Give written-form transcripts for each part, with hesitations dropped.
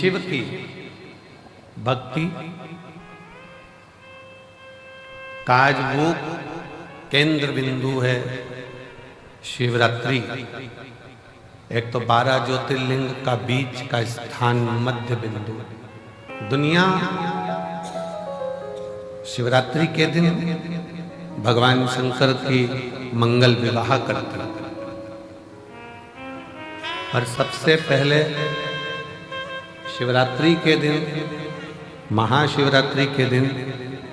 शिव की भक्ति का आज वो केंद्र बिंदु है शिवरात्रि। एक तो 12 ज्योतिर्लिंग का बीच का स्थान मध्य बिंदु। दुनिया शिवरात्रि के दिन भगवान शंकर की मंगल विवाह करती है। और सबसे पहले शिवरात्रि के दिन, महाशिवरात्रि के दिन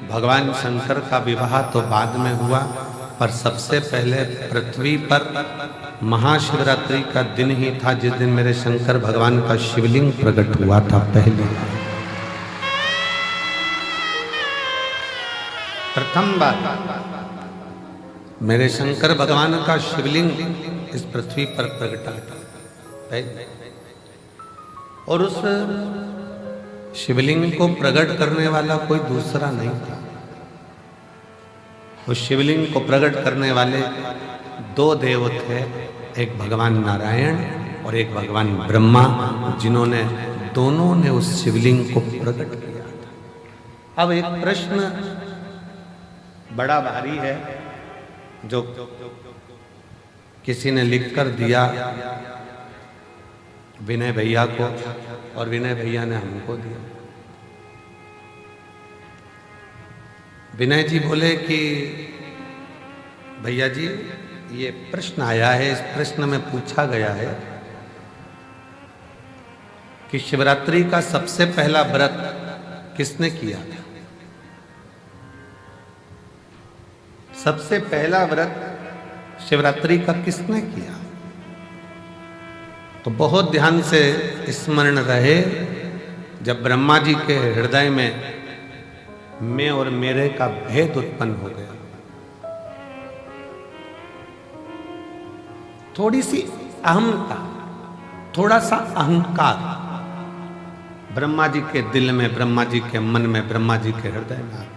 भगवान शंकर का विवाह तो बाद में हुआ, पर सबसे पहले पृथ्वी पर महाशिवरात्रि का दिन ही था जिस दिन मेरे शंकर भगवान का शिवलिंग प्रकट हुआ था। पहले प्रथम बार मेरे शंकर भगवान का शिवलिंग इस पृथ्वी पर प्रकटा था। और उस शिवलिंग को प्रकट करने वाला कोई दूसरा नहीं था। उस शिवलिंग को प्रकट करने वाले दो देव थे, एक भगवान नारायण और एक भगवान ब्रह्मा, जिन्होंने दोनों ने उस शिवलिंग को प्रकट किया था। अब एक प्रश्न बड़ा भारी है जो किसी ने लिख कर दिया विनय भैया को, और विनय भैया ने हमको दिया। विनय जी बोले कि भैया जी ये प्रश्न आया है, इस प्रश्न में पूछा गया है कि शिवरात्रि का सबसे पहला व्रत किसने किया था। सबसे पहला व्रत शिवरात्रि का किसने किया। तो बहुत ध्यान से स्मरण रहे, जब ब्रह्मा जी के हृदय में मैं और मेरे का भेद उत्पन्न हो गया, थोड़ी सी अहमता, थोड़ा सा अहंकार ब्रह्मा जी के दिल में, ब्रह्मा जी के मन में, ब्रह्मा जी के हृदय में आ गया।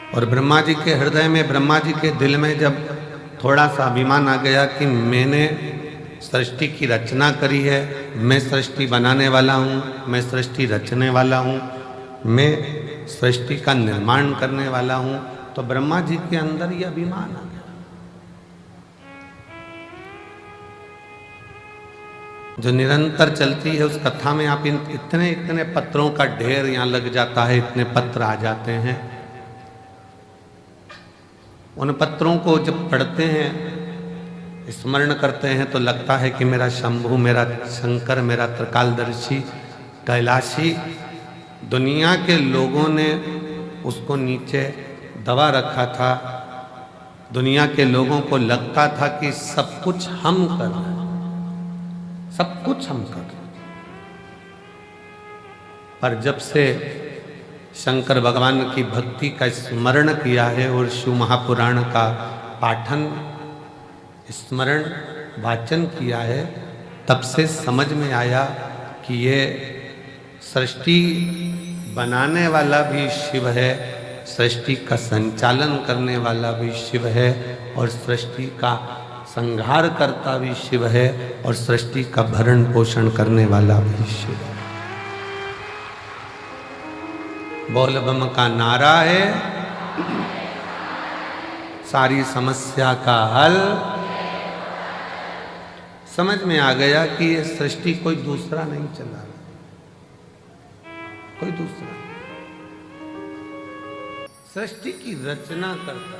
और ब्रह्मा जी के हृदय में, ब्रह्मा जी के दिल में जब थोड़ा सा अभिमान आ गया कि मैंने सृष्टि की रचना करी है, मैं सृष्टि बनाने वाला हूँ, मैं सृष्टि रचने वाला हूँ, मैं सृष्टि का निर्माण करने वाला हूँ, तो ब्रह्मा जी के अंदर यह अभिमान आ गया। जो निरंतर चलती है उस कथा में आप इतने इतने पत्रों का ढेर यहाँ लग जाता है, इतने पत्र आ जाते हैं। उन पत्रों को जब पढ़ते हैं, स्मरण करते हैं, तो लगता है कि मेरा शंभु, मेरा शंकर, मेरा त्रिकालदर्शी, कैलाशी, दुनिया के लोगों ने उसको नीचे दबा रखा था। दुनिया के लोगों को लगता था कि सब कुछ हम कर रहे हैं, सब कुछ हम कर रहे हैं। पर जब से शंकर भगवान की भक्ति का स्मरण किया है और शिव महापुराण का पाठन, स्मरण, वाचन किया है, तब से समझ में आया कि ये सृष्टि बनाने वाला भी शिव है, सृष्टि का संचालन करने वाला भी शिव है, और सृष्टि का संहार करता भी शिव है, और सृष्टि का भरण पोषण करने वाला भी शिव है। बोल बम का नारा है, सारी समस्या का हल। समझ में आ गया कि ये सृष्टि कोई दूसरा नहीं चला रहा, कोई दूसरा। सृष्टि की रचना करता,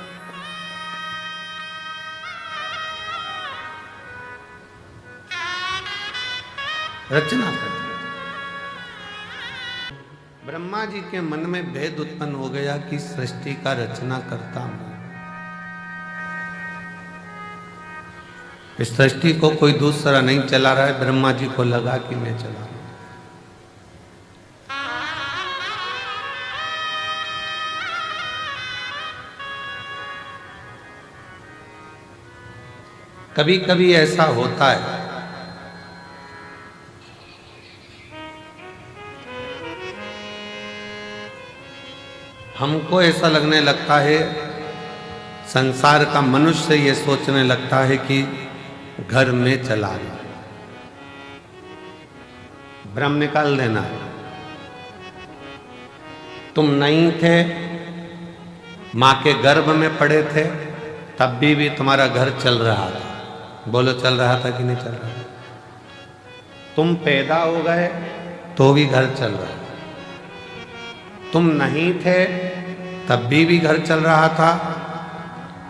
रचना करता। ब्रह्मा जी के मन में भेद उत्पन्न हो गया कि सृष्टि का रचना करता हूं। इस सृष्टि को कोई दूसरा नहीं चला रहा है, ब्रह्मा जी को लगा कि मैं चला रहा हूं। कभी कभी ऐसा होता है, हमको ऐसा लगने लगता है, संसार का मनुष्य ये सोचने लगता है कि घर में चला गया। भ्रम निकाल देना। तुम नहीं थे, मां के गर्भ में पड़े थे, तब भी तुम्हारा घर चल रहा था। बोलो, चल रहा था कि नहीं चल रहा? तुम पैदा हो गए तो भी घर चल रहा है। तुम नहीं थे तब भी घर चल रहा था।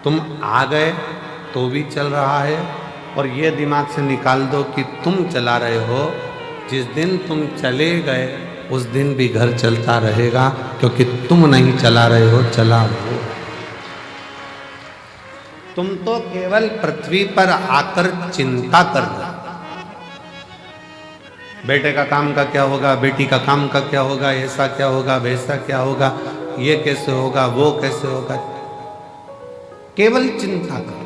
तुम आ गए तो भी चल रहा है। और ये दिमाग से निकाल दो कि तुम चला रहे हो, जिस दिन तुम चले गए उस दिन भी घर चलता रहेगा, क्योंकि तुम नहीं चला रहे हो, चला वो। तुम तो केवल पृथ्वी पर आकर चिंता कर रहे हो। बेटे का काम का क्या होगा, बेटी का काम का क्या होगा, ऐसा क्या होगा, वैसा क्या होगा, ये कैसे होगा, वो कैसे होगा, केवल चिंता करो,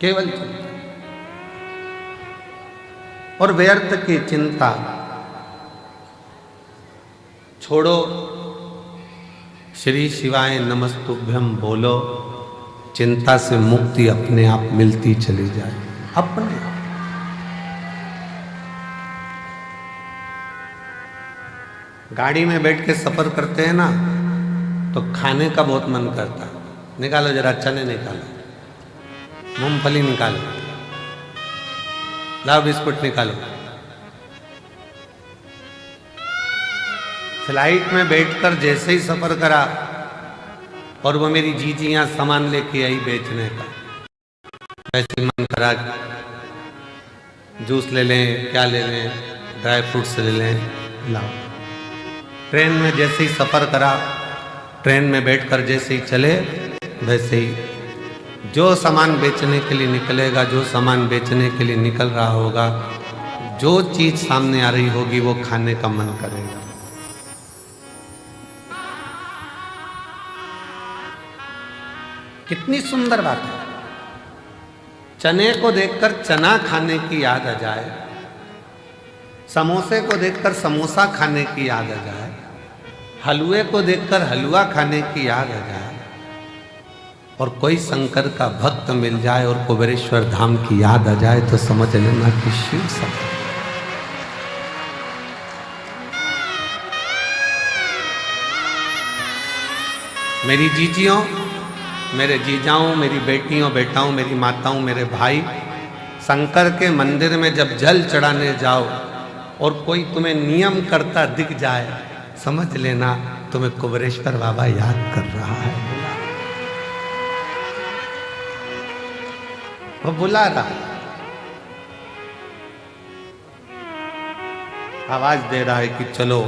केवल चिंता। और व्यर्थ की चिंता छोड़ो, श्री शिवाय नमस्तुभ्यम बोलो, चिंता से मुक्ति अपने आप मिलती चली जाए, अपने आप। गाड़ी में बैठ के सफर करते हैं ना, तो खाने का बहुत मन करता है। निकालो जरा, चने निकालो, मूंगफली निकालो, लाओ बिस्कुट निकालो। फ्लाइट में बैठकर जैसे ही सफर करा और वो मेरी जीजियां सामान लेके आई बेचने का, वैसे मन करा जूस ले लें, क्या ले लें, ड्राई फ्रूट्स ले लें, लाओ। ट्रेन में जैसे ही सफर करा, ट्रेन में बैठकर जैसे ही चले, वैसे ही जो सामान बेचने के लिए निकलेगा, जो सामान बेचने के लिए निकल रहा होगा, जो चीज सामने आ रही होगी, वो खाने का मन करेगा। कितनी सुंदर बात है। चने को देखकर चना खाने की याद आ जाए, समोसे को देखकर समोसा खाने की याद आ जाए, हलवे को देखकर हलवा खाने की याद आ जाए, और कोई शंकर का भक्त मिल जाए और कुबेरेश्वर धाम की याद आ जाए, तो समझ लेना कि शिव सब। मेरी जीजियों, मेरे जीजाओं, मेरी बेटियों, बेटाओं, मेरी माताओं, मेरे भाई, शंकर के मंदिर में जब जल चढ़ाने जाओ और कोई तुम्हें नियम करता दिख जाए, समझ लेना तुम्हें कुबेरेश्वर बाबा याद कर रहा है, वो बुला रहा है, आवाज दे रहा है कि चलो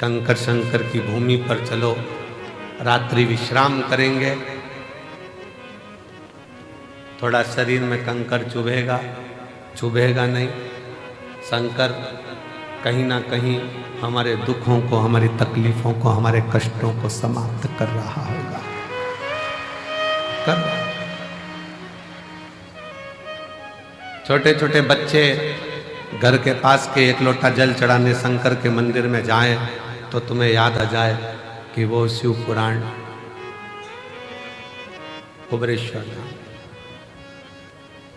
कंकर शंकर की भूमि पर चलो, रात्रि विश्राम करेंगे। थोड़ा शरीर में कंकर चुभेगा, चुभेगा नहीं, शंकर कहीं ना कहीं हमारे दुखों को, हमारी तकलीफों को, हमारे कष्टों को समाप्त कर रहा होगा, कर। छोटे छोटे बच्चे घर के पास के एक लोटा जल चढ़ाने शंकर के मंदिर में जाएं, तो तुम्हें याद आ जाए कि वो शिव पुराण, कुबेरेश्वर धाम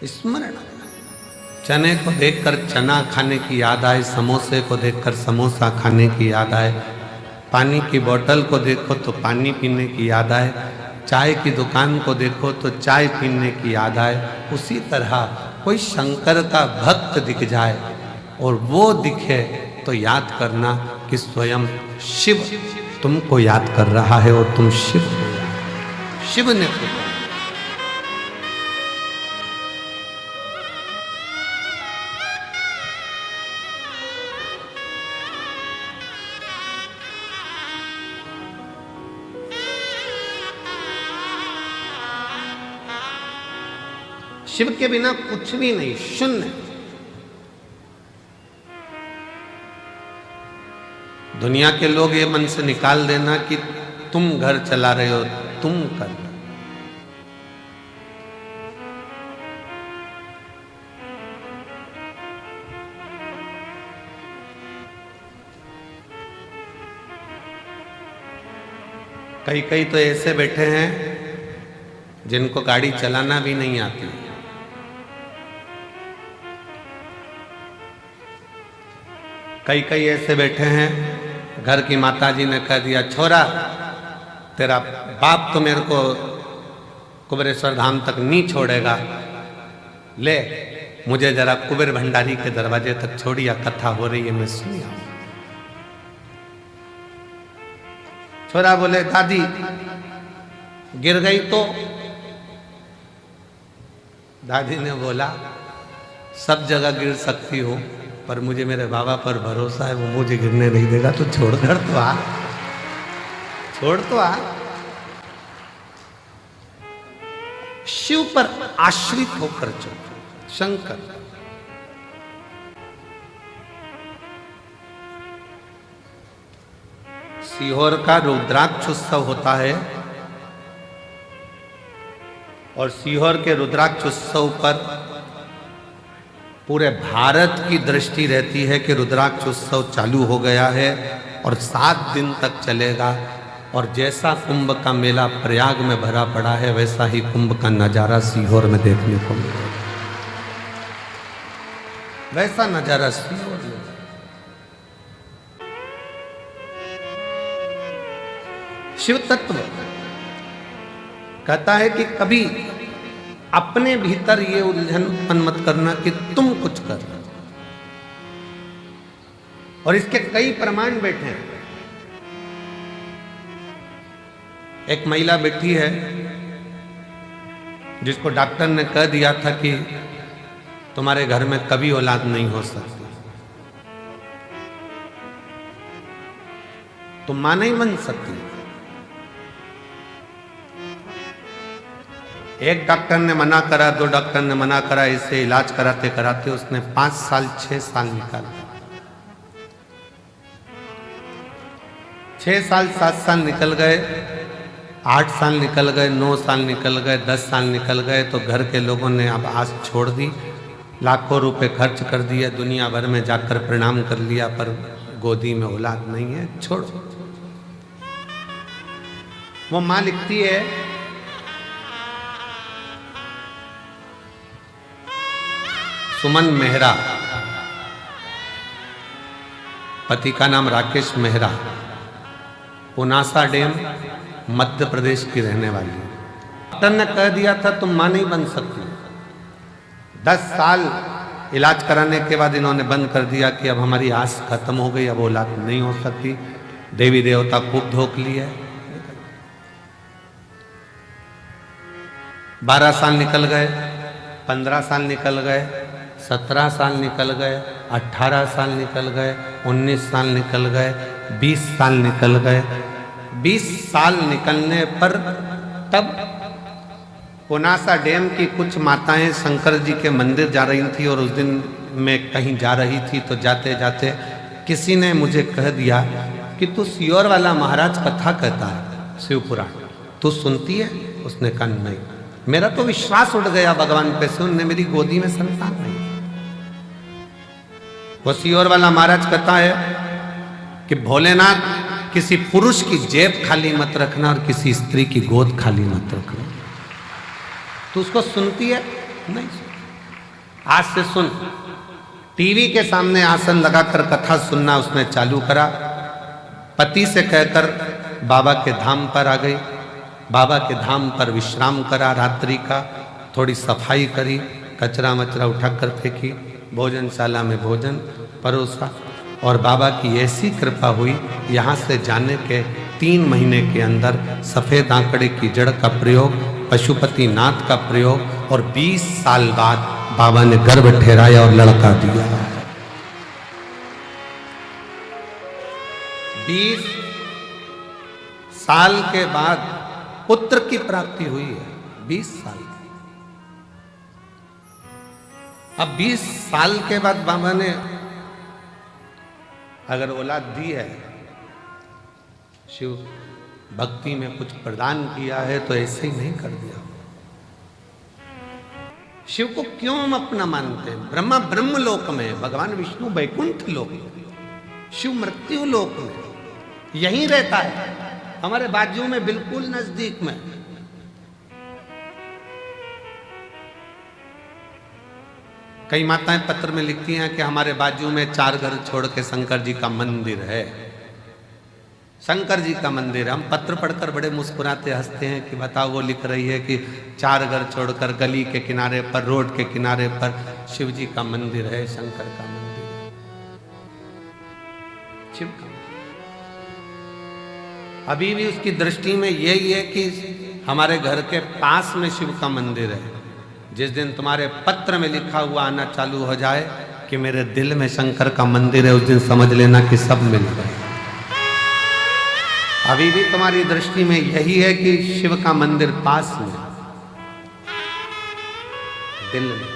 स्मरण। चने को देखकर चना खाने की याद आए, समोसे को देखकर समोसा खाने की याद आए, पानी की बोतल को देखो तो पानी पीने की याद आए, चाय की दुकान को देखो तो चाय पीने की याद आए। उसी तरह कोई शंकर का भक्त दिख जाए और वो दिखे तो याद करना कि स्वयं शिव तुमको याद कर रहा है और तुम शिव हो। शिव ने पुकारा। शिव के बिना कुछ भी नहीं, शून्य। दुनिया के लोग ये मन से निकाल देना कि तुम घर चला रहे हो, तुम कर रहे हो। कई कई तो ऐसे बैठे हैं जिनको गाड़ी चलाना भी नहीं आती। कई कई ऐसे बैठे हैं, घर की माताजी ने कह दिया छोरा तेरा बाप तो मेरे को कुबेरेश्वर धाम तक नहीं छोड़ेगा, ले मुझे जरा कुबेर भंडारी के दरवाजे तक छोड़िया, कथा हो रही है मैं सुनिया। छोरा बोले दादी गिर गई तो? दादी ने बोला सब जगह गिर सकती हो पर मुझे मेरे बाबा पर भरोसा है, वो मुझे गिरने नहीं देगा, तो छोड़कर तो आ, छोड़ तो आ। शिव पर आश्रित होकर चलो। शंकर सीहोर का रुद्राक्ष उत्सव होता है और सीहोर के रुद्राक्ष उत्सव पर पूरे भारत की दृष्टि रहती है कि रुद्राक्ष उत्सव चालू हो गया है और 7 दिन तक चलेगा। और जैसा कुंभ का मेला प्रयाग में भरा पड़ा है वैसा ही कुंभ का नजारा सीहोर में देखने को मिलेगा। वैसा नजारा सीहोर में। शिव तत्व कहता है कि कभी अपने भीतर ये उलझन उत्पन्न मत करना कि तुम कुछ कर, और इसके कई प्रमाण बैठे हैं। एक महिला बैठी है जिसको डॉक्टर ने कह दिया था कि तुम्हारे घर में कभी औलाद नहीं हो सकती, तुम मां नहीं बन सकती। एक डॉक्टर ने मना करा, 2 डॉक्टर ने मना करा, इससे इलाज कराते कराते उसने 5 साल 6 साल निकाला। 6 साल 7 साल निकल गए, 8 साल निकल गए, 9 साल निकल गए, 10 साल निकल गए, तो घर के लोगों ने अब आस छोड़ दी, लाखों रुपए खर्च कर दिए, दुनिया भर में जाकर प्रणाम कर लिया, पर गोदी में औलाद नहीं है, छोड़ो। वो मां लिखती है सुमन मेहरा, पति का नाम राकेश मेहरा, पुनासा डैम मध्य प्रदेश की रहने वाली है। डॉक्टर ने कह दिया था तुम मां नहीं बन सकती। 10 साल इलाज कराने के बाद इन्होंने बंद कर दिया कि अब हमारी आस खत्म हो गई, अब औलाद नहीं हो सकती। देवी देवता खूब धोख लिए। 12 साल निकल गए, 15 साल निकल गए, 17 साल निकल गए, 18 साल निकल गए, 19 साल निकल गए, 20 साल निकल गए। 20 साल निकलने पर तब पुनासा डैम की कुछ माताएं शंकर जी के मंदिर जा रही थी और उस दिन मैं कहीं जा रही थी, तो जाते जाते किसी ने मुझे कह दिया कि तू सीहोर वाला महाराज कथा कहता है शिव पुराण, तू सुनती है? उसने कहा नहीं। मेरा तो विश्वास उठ गया भगवान पे से, उनने मेरी गोदी में संतान नहीं। वो सीहोर वाला महाराज कहता है कि भोलेनाथ किसी पुरुष की जेब खाली मत रखना और किसी स्त्री की गोद खाली मत रखना। तो उसको सुनती है? नहीं। आज से सुन। टीवी के सामने आसन लगाकर कथा सुनना उसने चालू करा। पति से कहकर बाबा के धाम पर आ गई, बाबा के धाम पर विश्राम करा रात्रि का, थोड़ी सफाई करी, कचरा मचरा उठाकर फेंकी, भोजनशाला में भोजन परोसा, और बाबा की ऐसी कृपा हुई, यहाँ से जाने के 3 महीने के अंदर सफ़ेद आंकड़े की जड़ का प्रयोग, पशुपति नाथ का प्रयोग, और 20 साल बाद बाबा ने गर्भ ठहराया और लड़का दिया। 20 साल के बाद पुत्र की प्राप्ति हुई है। 20 साल। अब 20 साल के बाद बाबा ने अगर औलाद दी है, शिव भक्ति में कुछ प्रदान किया है, तो ऐसे ही नहीं कर दिया। शिव को क्यों हम अपना मानते हैं? ब्रह्मा ब्रह्म लोक में, भगवान विष्णु वैकुंठ लोक में, शिव मृत्यु लोक में, यहीं रहता है, हमारे बाजू में, बिल्कुल नजदीक में। कई माताएं पत्र में लिखती हैं कि हमारे बाजू में 4 घर छोड़ के शंकर जी का मंदिर है। शंकर जी का मंदिर है। हम पत्र पढ़कर बड़े मुस्कुराते हंसते हैं कि बताओ, वो लिख रही है कि 4 घर छोड़कर गली के किनारे पर, रोड के किनारे पर शिव जी का मंदिर है, शंकर का मंदिर है, शिव का। अभी भी उसकी दृष्टि में यही है कि हमारे घर के पास में शिव का मंदिर है। जिस दिन तुम्हारे पत्र में लिखा हुआ आना चालू हो जाए कि मेरे दिल में शंकर का मंदिर है, उस दिन समझ लेना कि सब मिल गए। अभी भी तुम्हारी दृष्टि में यही है कि शिव का मंदिर पास में, दिल में।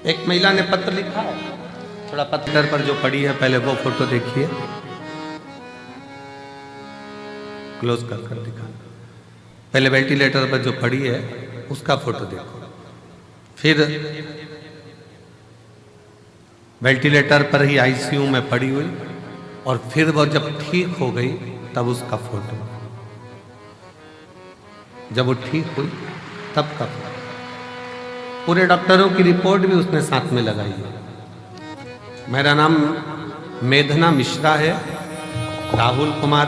एक महिला ने पत्र लिखा है, थोड़ा पत्थर पर जो पड़ी है, पहले वो फोटो देखिए, क्लोज कर कर दिखाना। पहले वेंटिलेटर पर जो पड़ी है उसका फोटो देखो, फिर वेंटिलेटर पर ही आईसीयू में पड़ी हुई, और फिर वो जब ठीक हो गई तब उसका फोटो, जब वो ठीक हुई तब का फोटो। पूरे डॉक्टरों की रिपोर्ट भी उसने साथ में लगाई है। मेरा नाम मेधना मिश्रा है, राहुल कुमार,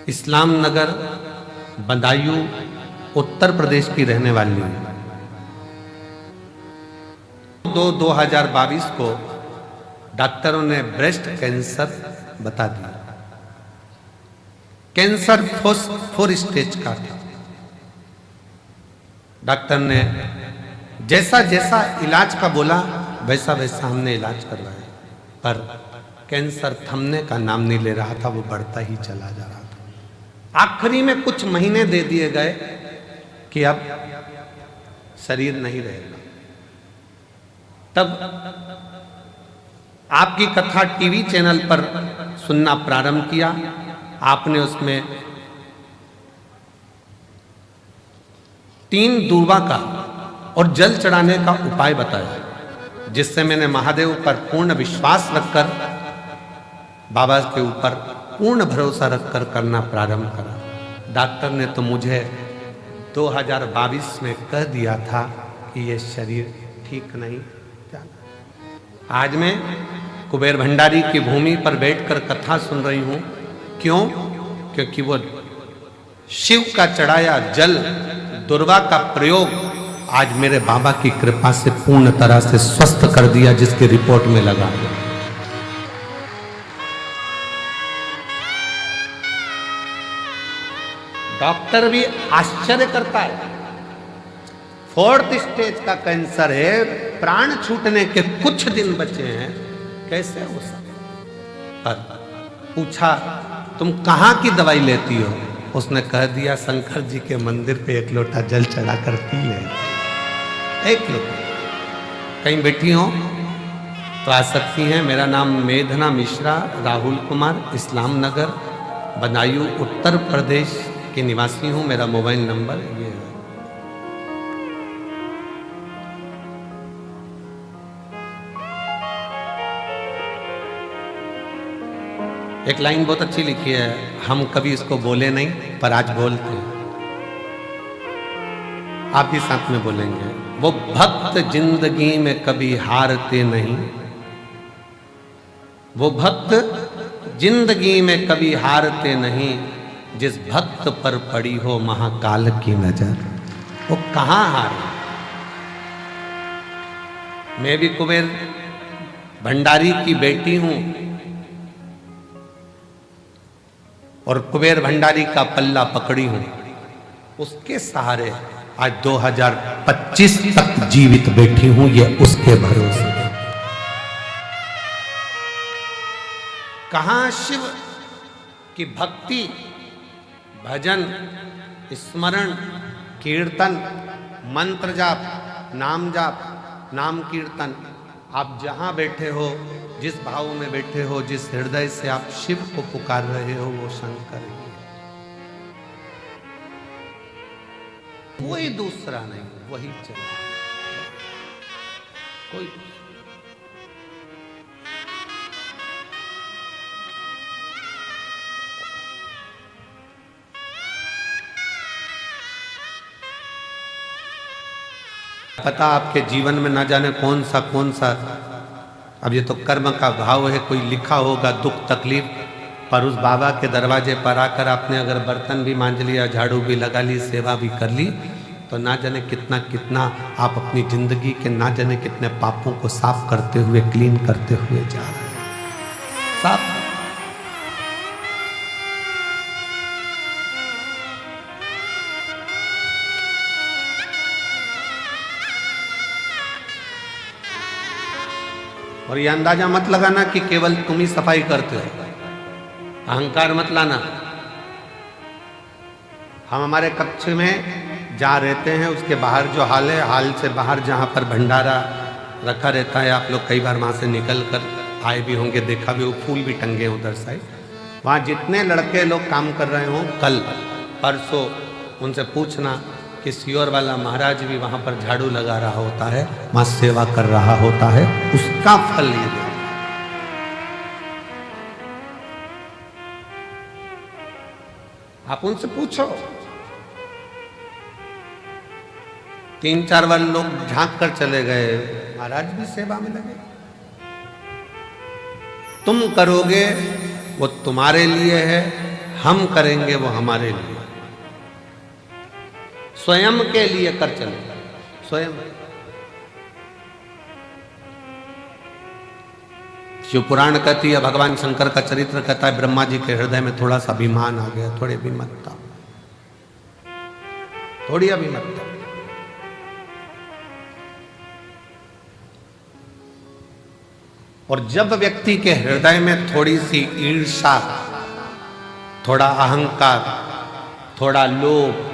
इस्लाम नगर, बदायूं, उत्तर प्रदेश की रहने वाली हूं। 2022 को डॉक्टरों ने ब्रेस्ट कैंसर बता दिया। कैंसर 4 स्टेज का था। डॉक्टर ने जैसा जैसा इलाज का बोला वैसा वैसा हमने इलाज करवाया, पर कैंसर थमने का नाम नहीं ले रहा था, वो बढ़ता ही चला जा रहा था। आखिरी में कुछ महीने दे दिए गए कि अब शरीर नहीं रहेगा। तब आपकी कथा टीवी चैनल पर सुनना प्रारंभ किया। आपने उसमें 3 दूर्वा का और जल चढ़ाने का उपाय बताया, जिससे मैंने महादेव पर पूर्ण विश्वास रखकर, बाबा के ऊपर पूर्ण भरोसा रखकर करना प्रारंभ करा। डॉक्टर ने तो मुझे 2022 में कह दिया था कि ये शरीर ठीक नहीं जाना। आज मैं कुबेर भंडारी की भूमि पर बैठकर कथा सुन रही हूं। क्यों? क्योंकि वो शिव का चढ़ाया जल, दुर्वा का प्रयोग आज मेरे बाबा की कृपा से पूर्ण तरह से स्वस्थ कर दिया, जिसकी रिपोर्ट में लगा। डॉक्टर भी आश्चर्य करता है। 4th स्टेज का कैंसर है, प्राण छूटने के कुछ दिन बचे हैं, कैसे हो सकता? पर पूछा तुम कहां की दवाई लेती हो? उसने कह दिया शंकर जी के मंदिर पे 1 लोटा जल चढ़ा कर पी ले। 1 लोटा। कहीं बैठी हो तो आ सकती हैं। मेरा नाम मेधना मिश्रा, राहुल कुमार, इस्लाम नगर, बदायूं, उत्तर प्रदेश के निवासी हूं। मेरा मोबाइल नंबर ये है। एक लाइन बहुत अच्छी लिखी है, हम कभी इसको बोले नहीं पर आज बोलते हैं। आप भी साथ में बोलेंगे। वो भक्त जिंदगी में कभी हारते नहीं, वो भक्त जिंदगी में कभी हारते नहीं, जिस भक्त पर पड़ी हो महाकाल की नजर, वो कहां हारे। मैं भी कुबेर भंडारी की बेटी हूं और कुबेर भंडारी का पल्ला पकड़ी हूं। उसके सहारे आज 2025 तक जीवित बैठी हूं, ये उसके भरोसे। कहां शिव की भक्ति, भजन, स्मरण, कीर्तन, मंत्र जाप, नाम जाप, नाम कीर्तन। आप जहां बैठे हो, जिस भाव में बैठे हो, जिस हृदय से आप शिव को पुकार रहे हो, वो शंकर ही है। कोई दूसरा नहीं, वही चल। कोई पता आपके जीवन में ना जाने कौन सा, अब ये तो कर्म का भाव है, कोई लिखा होगा दुख तकलीफ, पर उस बाबा के दरवाजे पर आकर आपने अगर बर्तन भी मांज लिया, झाड़ू भी लगा ली, सेवा भी कर ली, तो ना जाने कितना कितना आप अपनी जिंदगी के ना जाने कितने पापों को साफ करते हुए, क्लीन करते हुए जा रहे हैं। साफ और ये अंदाजा मत लगाना कि केवल तुम ही सफाई करते हो, अहंकार मत लाना। हम हमारे कक्ष में जहाँ रहते हैं उसके बाहर जो हाल है, हाल से बाहर जहाँ पर भंडारा रखा रहता है, आप लोग कई बार वहाँ से निकल कर आए भी होंगे, देखा भी, वो फूल भी टंगे हैं उधर साइड। वहाँ जितने लड़के लोग काम कर रहे हों, कल परसों उनसे पूछना कि सियोर वाला महाराज भी वहाँ पर झाड़ू लगा रहा होता है, वहाँ सेवा कर रहा होता है, उसका फल ये दे। आप उनसे पूछो। 3-4 बार लोग झांक कर चले गए, महाराज भी सेवा में लगे। तुम करोगे वो तुम्हारे लिए है, हम करेंगे वो हमारे लिए। स्वयं के लिए कर चले, स्वयं। शिव पुराण कहती है, भगवान शंकर का चरित्र कहता है, ब्रह्मा जी के हृदय में थोड़ा सा अभिमान आ गया, थोड़ी अभिमतता, थोड़ी अभिमतता। और जब व्यक्ति के हृदय में थोड़ी सी ईर्ष्या, थोड़ा अहंकार, थोड़ा लोभ,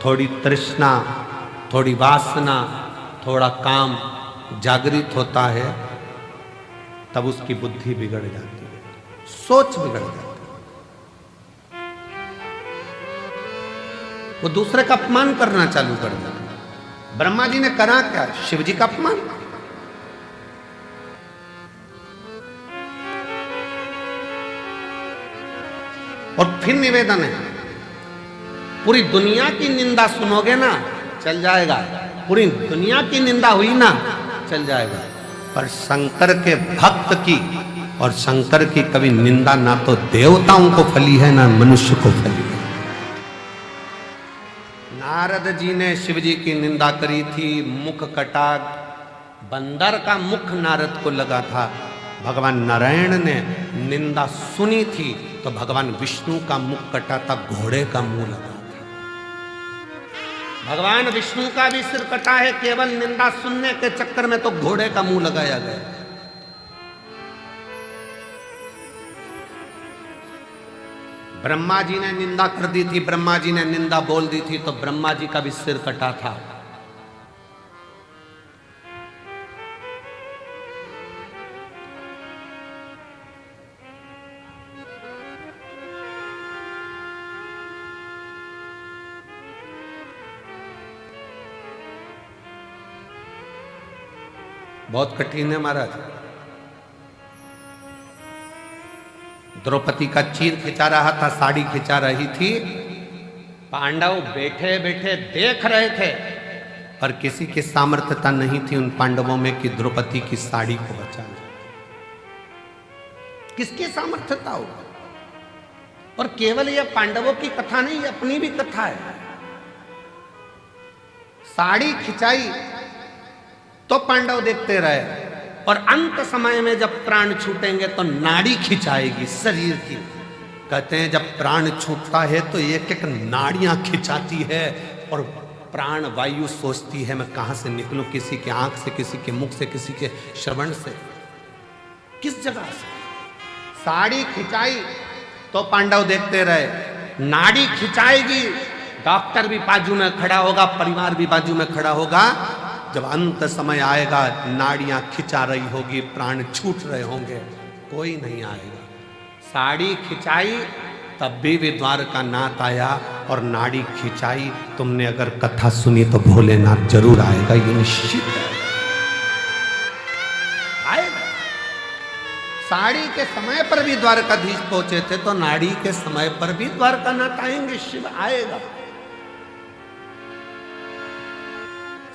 थोड़ी तृष्णा, थोड़ी वासना, थोड़ा काम जागृत होता है, तब उसकी बुद्धि बिगड़ जाती है, सोच बिगड़ जाती है, वो दूसरे का अपमान करना चालू कर देता है। ब्रह्मा जी ने करा क्या? शिव जी का अपमान। और फिर निवेदन है, पूरी दुनिया की निंदा सुनोगे ना, चल जाएगा, पूरी दुनिया की निंदा हुई ना, चल जाएगा, पर शंकर के भक्त की और शंकर की कभी निंदा ना तो देवताओं को फली है, ना मनुष्य को फली है। नारद जी ने शिव जी की निंदा करी थी, मुख कटा, बंदर का मुख नारद को लगा था। भगवान नारायण ने निंदा सुनी थी तो भगवान विष्णु का मुख कटा था, घोड़े का मुंह लगा था। भगवान विष्णु का भी सिर कटा है, केवल निंदा सुनने के चक्कर में तो घोड़े का मुंह लगाया गया। ब्रह्मा जी ने निंदा कर दी थी, ब्रह्मा जी ने निंदा बोल दी थी तो ब्रह्मा जी का भी सिर कटा था। बहुत कठिन है महाराज। द्रौपदी का चीर खिंचा रहा था, साड़ी खिंचा रही थी, पांडव बैठे बैठे देख रहे थे, पर किसी की सामर्थ्यता नहीं थी उन पांडवों में कि द्रौपदी की साड़ी को बचा ले। किसकी सामर्थ्यता हो? और केवल यह पांडवों की कथा नहीं, अपनी भी कथा है। साड़ी खिंचाई तो पांडव देखते रहे, और अंत समय में जब प्राण छूटेंगे तो नाड़ी खिंचाएगी शरीर की। कहते हैं जब प्राण छूटता है तो एक एक नाड़ियां खिंचाती है, और प्राण वायु सोचती है मैं कहां से निकलूं, किसी के आंख से, किसी के मुख से, किसी के श्रवण से, किस जगह से। साड़ी खिंचाई तो पांडव देखते रहे, नाड़ी खिंचाएगी, डॉक्टर भी बाजू में खड़ा होगा, परिवार भी बाजू में खड़ा होगा। जब अंत समय आएगा, नाड़ियां खिंचा रही होगी, प्राण छूट रहे होंगे, कोई नहीं आएगा। साड़ी खिंचाई तब भी द्वारका नाथ आया, और नाड़ी खिंचाई, तुमने अगर कथा सुनी तो भोलेनाथ जरूर आएगा, ये निश्चित है। साड़ी के समय पर भी द्वारकाधीश पहुंचे थे, तो नाड़ी के समय पर भी द्वारकानाथ आएंगे, शिव आएगा।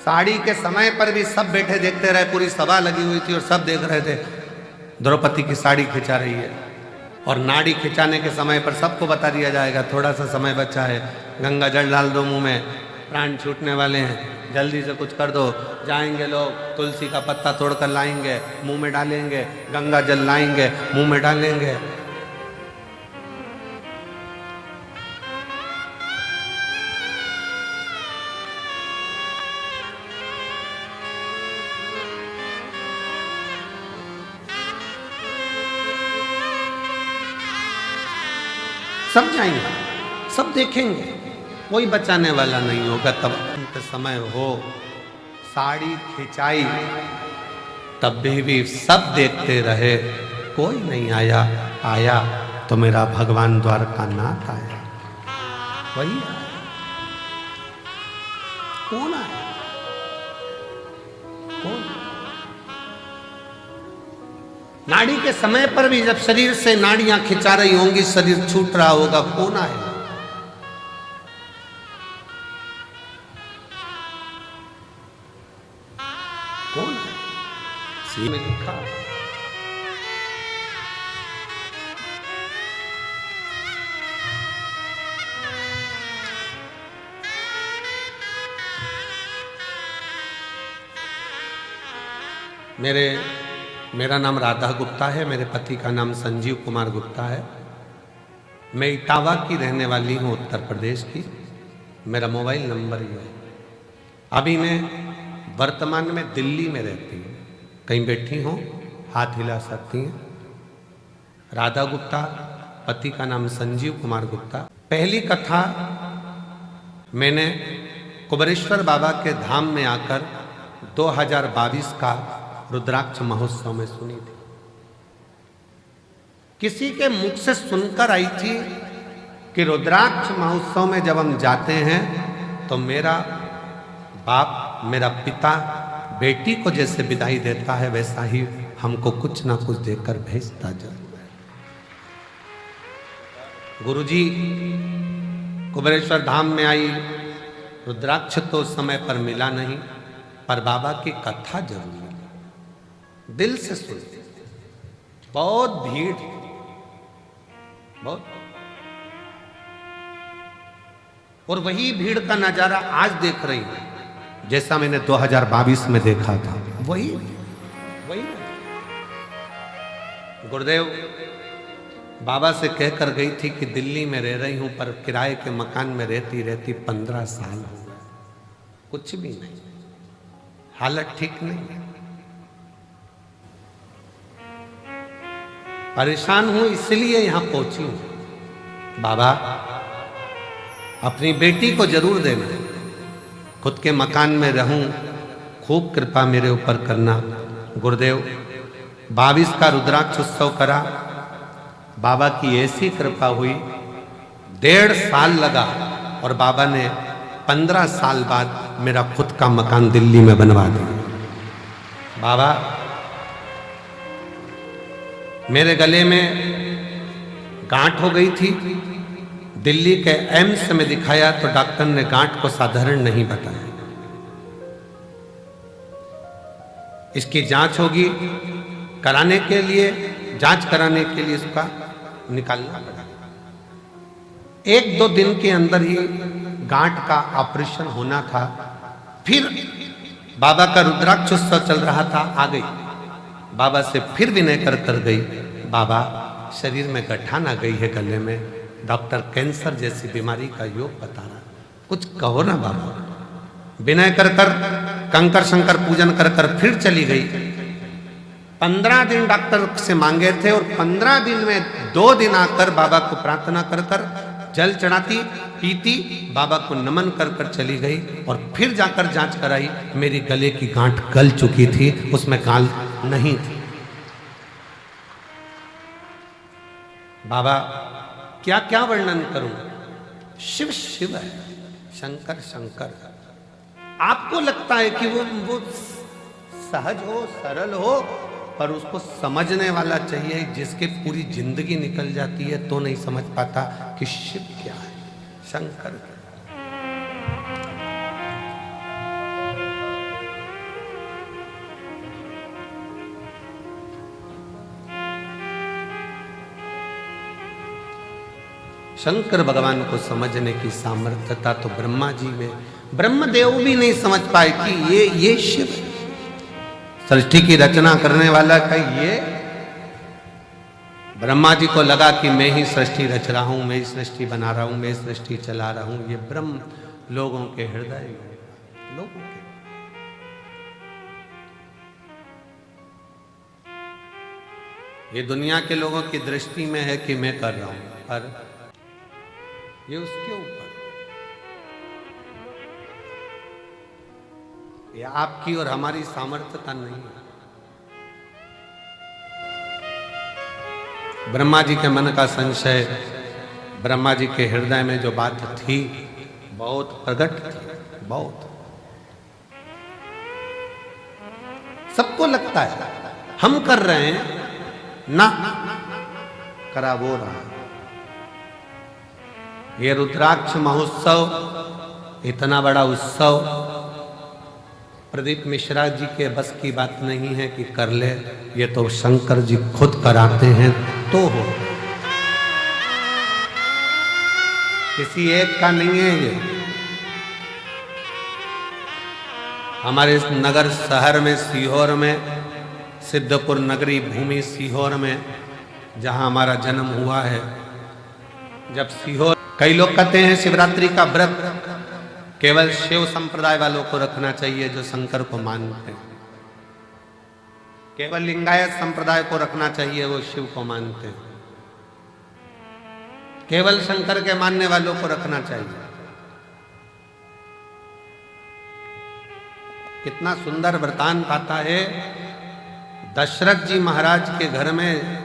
साड़ी के समय पर भी सब बैठे देखते रहे, पूरी सभा लगी हुई थी और सब देख रहे थे द्रौपदी की साड़ी खिंचा रही है। और नाड़ी खिंचाने के समय पर सबको बता दिया जाएगा थोड़ा सा समय बचा है, गंगा जल डाल दो मुंह में, प्राण छूटने वाले हैं, जल्दी से कुछ कर दो। जाएंगे लोग, तुलसी का पत्ता तोड़कर लाएंगे, मुंह में डालेंगे, गंगा जल लाएंगे, मुंह में डालेंगे। सब जाएंगे, सब देखेंगे, कोई बचाने वाला नहीं होगा। तब अंत समय हो, साड़ी खिंचाई, तब भी सब देखते रहे, कोई नहीं आया। आया तो मेरा भगवान द्वारकानाथ आया, वही आया। कौन आया? कौन? नाड़ी के समय पर भी जब शरीर से नाड़ियां खिंचा रही होंगी, शरीर छूट रहा होगा, कौन आएगा? कौन है? सी में लिखा। मेरा नाम राधा गुप्ता है, मेरे पति का नाम संजीव कुमार गुप्ता है। मैं इटावा की रहने वाली हूँ, उत्तर प्रदेश की। मेरा मोबाइल नंबर ये है। अभी मैं वर्तमान में दिल्ली में रहती हूँ, कहीं बैठी हूँ, हाथ हिला सकती हैं। राधा गुप्ता, पति का नाम संजीव कुमार गुप्ता। पहली कथा मैंने कुबरेश्वर बाबा के धाम में आकर 2022 का रुद्राक्ष महोत्सव में सुनी थी। किसी के मुख से सुनकर आई थी कि रुद्राक्ष महोत्सव में जब हम जाते हैं तो मेरा बाप, मेरा पिता बेटी को जैसे विदाई देता है, वैसा ही हमको कुछ ना कुछ देकर भेजता जरूर है। गुरुजी कुबरेश्वर धाम में आई, रुद्राक्ष तो उस समय पर मिला नहीं, पर बाबा की कथा जरूर मिली। दिल से सुनते, बहुत भीड़, बहुत। और वही भीड़ का नजारा आज देख रही हूं, जैसा मैंने 2022 में देखा था, वही। गुरुदेव बाबा से कहकर गई थी कि दिल्ली में रह रही हूं, पर किराए के मकान में रहती रहती 15 साल हो गए, कुछ भी नहीं, हालत ठीक नहीं, परेशान हूं, इसलिए यहां पहुंची हूं। बाबा अपनी बेटी को जरूर देना, खुद के मकान में रहूं, खूब कृपा मेरे ऊपर करना। गुरुदेव 22 का रुद्राक्ष उत्सव करा, बाबा की ऐसी कृपा हुई, 1.5 साल लगा और बाबा ने 15 साल बाद मेरा खुद का मकान दिल्ली में बनवा दिया। बाबा मेरे गले में गांठ हो गई थी, दिल्ली के एम्स में दिखाया तो डॉक्टर ने गांठ को साधारण नहीं बताया, इसकी जांच होगी, कराने के लिए, जांच कराने के लिए इसका निकालना पड़ा। 1-2 दिन के अंदर ही गांठ का ऑपरेशन होना था। फिर बाबा का रुद्राक्ष उत्सव चल रहा था, आ गई, बाबा से फिर विनय कर गई, बाबा शरीर में गठान आ गई है गले में, डॉक्टर कैंसर जैसी बीमारी का योग बता रहा, कुछ कहो ना बाबा। विनय कर कंकर शंकर पूजन कर फिर चली गई। 15 दिन डॉक्टर से मांगे थे और 15 दिन में 2 दिन आकर बाबा को प्रार्थना कर जल चढ़ाती, पीती, बाबा को नमन कर चली गई। और फिर जाकर जांच कराई, मेरी गले की गांठ गल चुकी थी, उसमें गाल नहीं थी। बाबा क्या क्या वर्णन करूं, शिव शिव है, शंकर शंकर। आपको लगता है कि वो सहज हो, सरल हो, पर उसको समझने वाला चाहिए, जिसके पूरी जिंदगी निकल जाती है तो नहीं समझ पाता कि शिव क्या है, शंकर। शंकर भगवान को समझने की सामर्थ्यता तो ब्रह्मा जी में, ब्रह्मदेव भी नहीं समझ पाए कि ये शिव है। सृष्टि की रचना करने वाला का ये, ब्रह्मा जी को लगा कि मैं ही सृष्टि रच रहा हूं, मैं ही सृष्टि बना रहा हूं, मैं सृष्टि चला रहा हूं। ये ब्रह्म लोगों के हृदय में, लोगों के, ये दुनिया के लोगों की दृष्टि में है कि मैं कर रहा हूं, पर ये उसके ऊपर, ये आपकी और हमारी सामर्थ्यता नहीं है। ब्रह्मा जी के मन का संशय, ब्रह्मा जी के हृदय में जो बात थी बहुत प्रकट थी, बहुत। सबको लगता है हम कर रहे हैं ना, करा वो रहा। ये रुद्राक्ष महोत्सव, इतना बड़ा उत्सव, प्रदीप मिश्रा जी के बस की बात नहीं है कि कर ले, ये तो शंकर जी खुद कराते हैं तो हो, किसी एक का नहीं है ये। हमारे इस नगर शहर में, सीहोर में, सिद्धपुर नगरी भूमि सीहोर में, जहां हमारा जन्म हुआ है, जब सीहोर, कई लोग कहते हैं शिवरात्रि का व्रत केवल शिव संप्रदाय वालों को रखना चाहिए जो शंकर को मानते हैं, केवल लिंगायत संप्रदाय को रखना चाहिए वो शिव को मानते हैं, केवल शंकर के मानने वालों को रखना चाहिए। कितना सुंदर वृतांत आता है। दशरथ जी महाराज के घर में,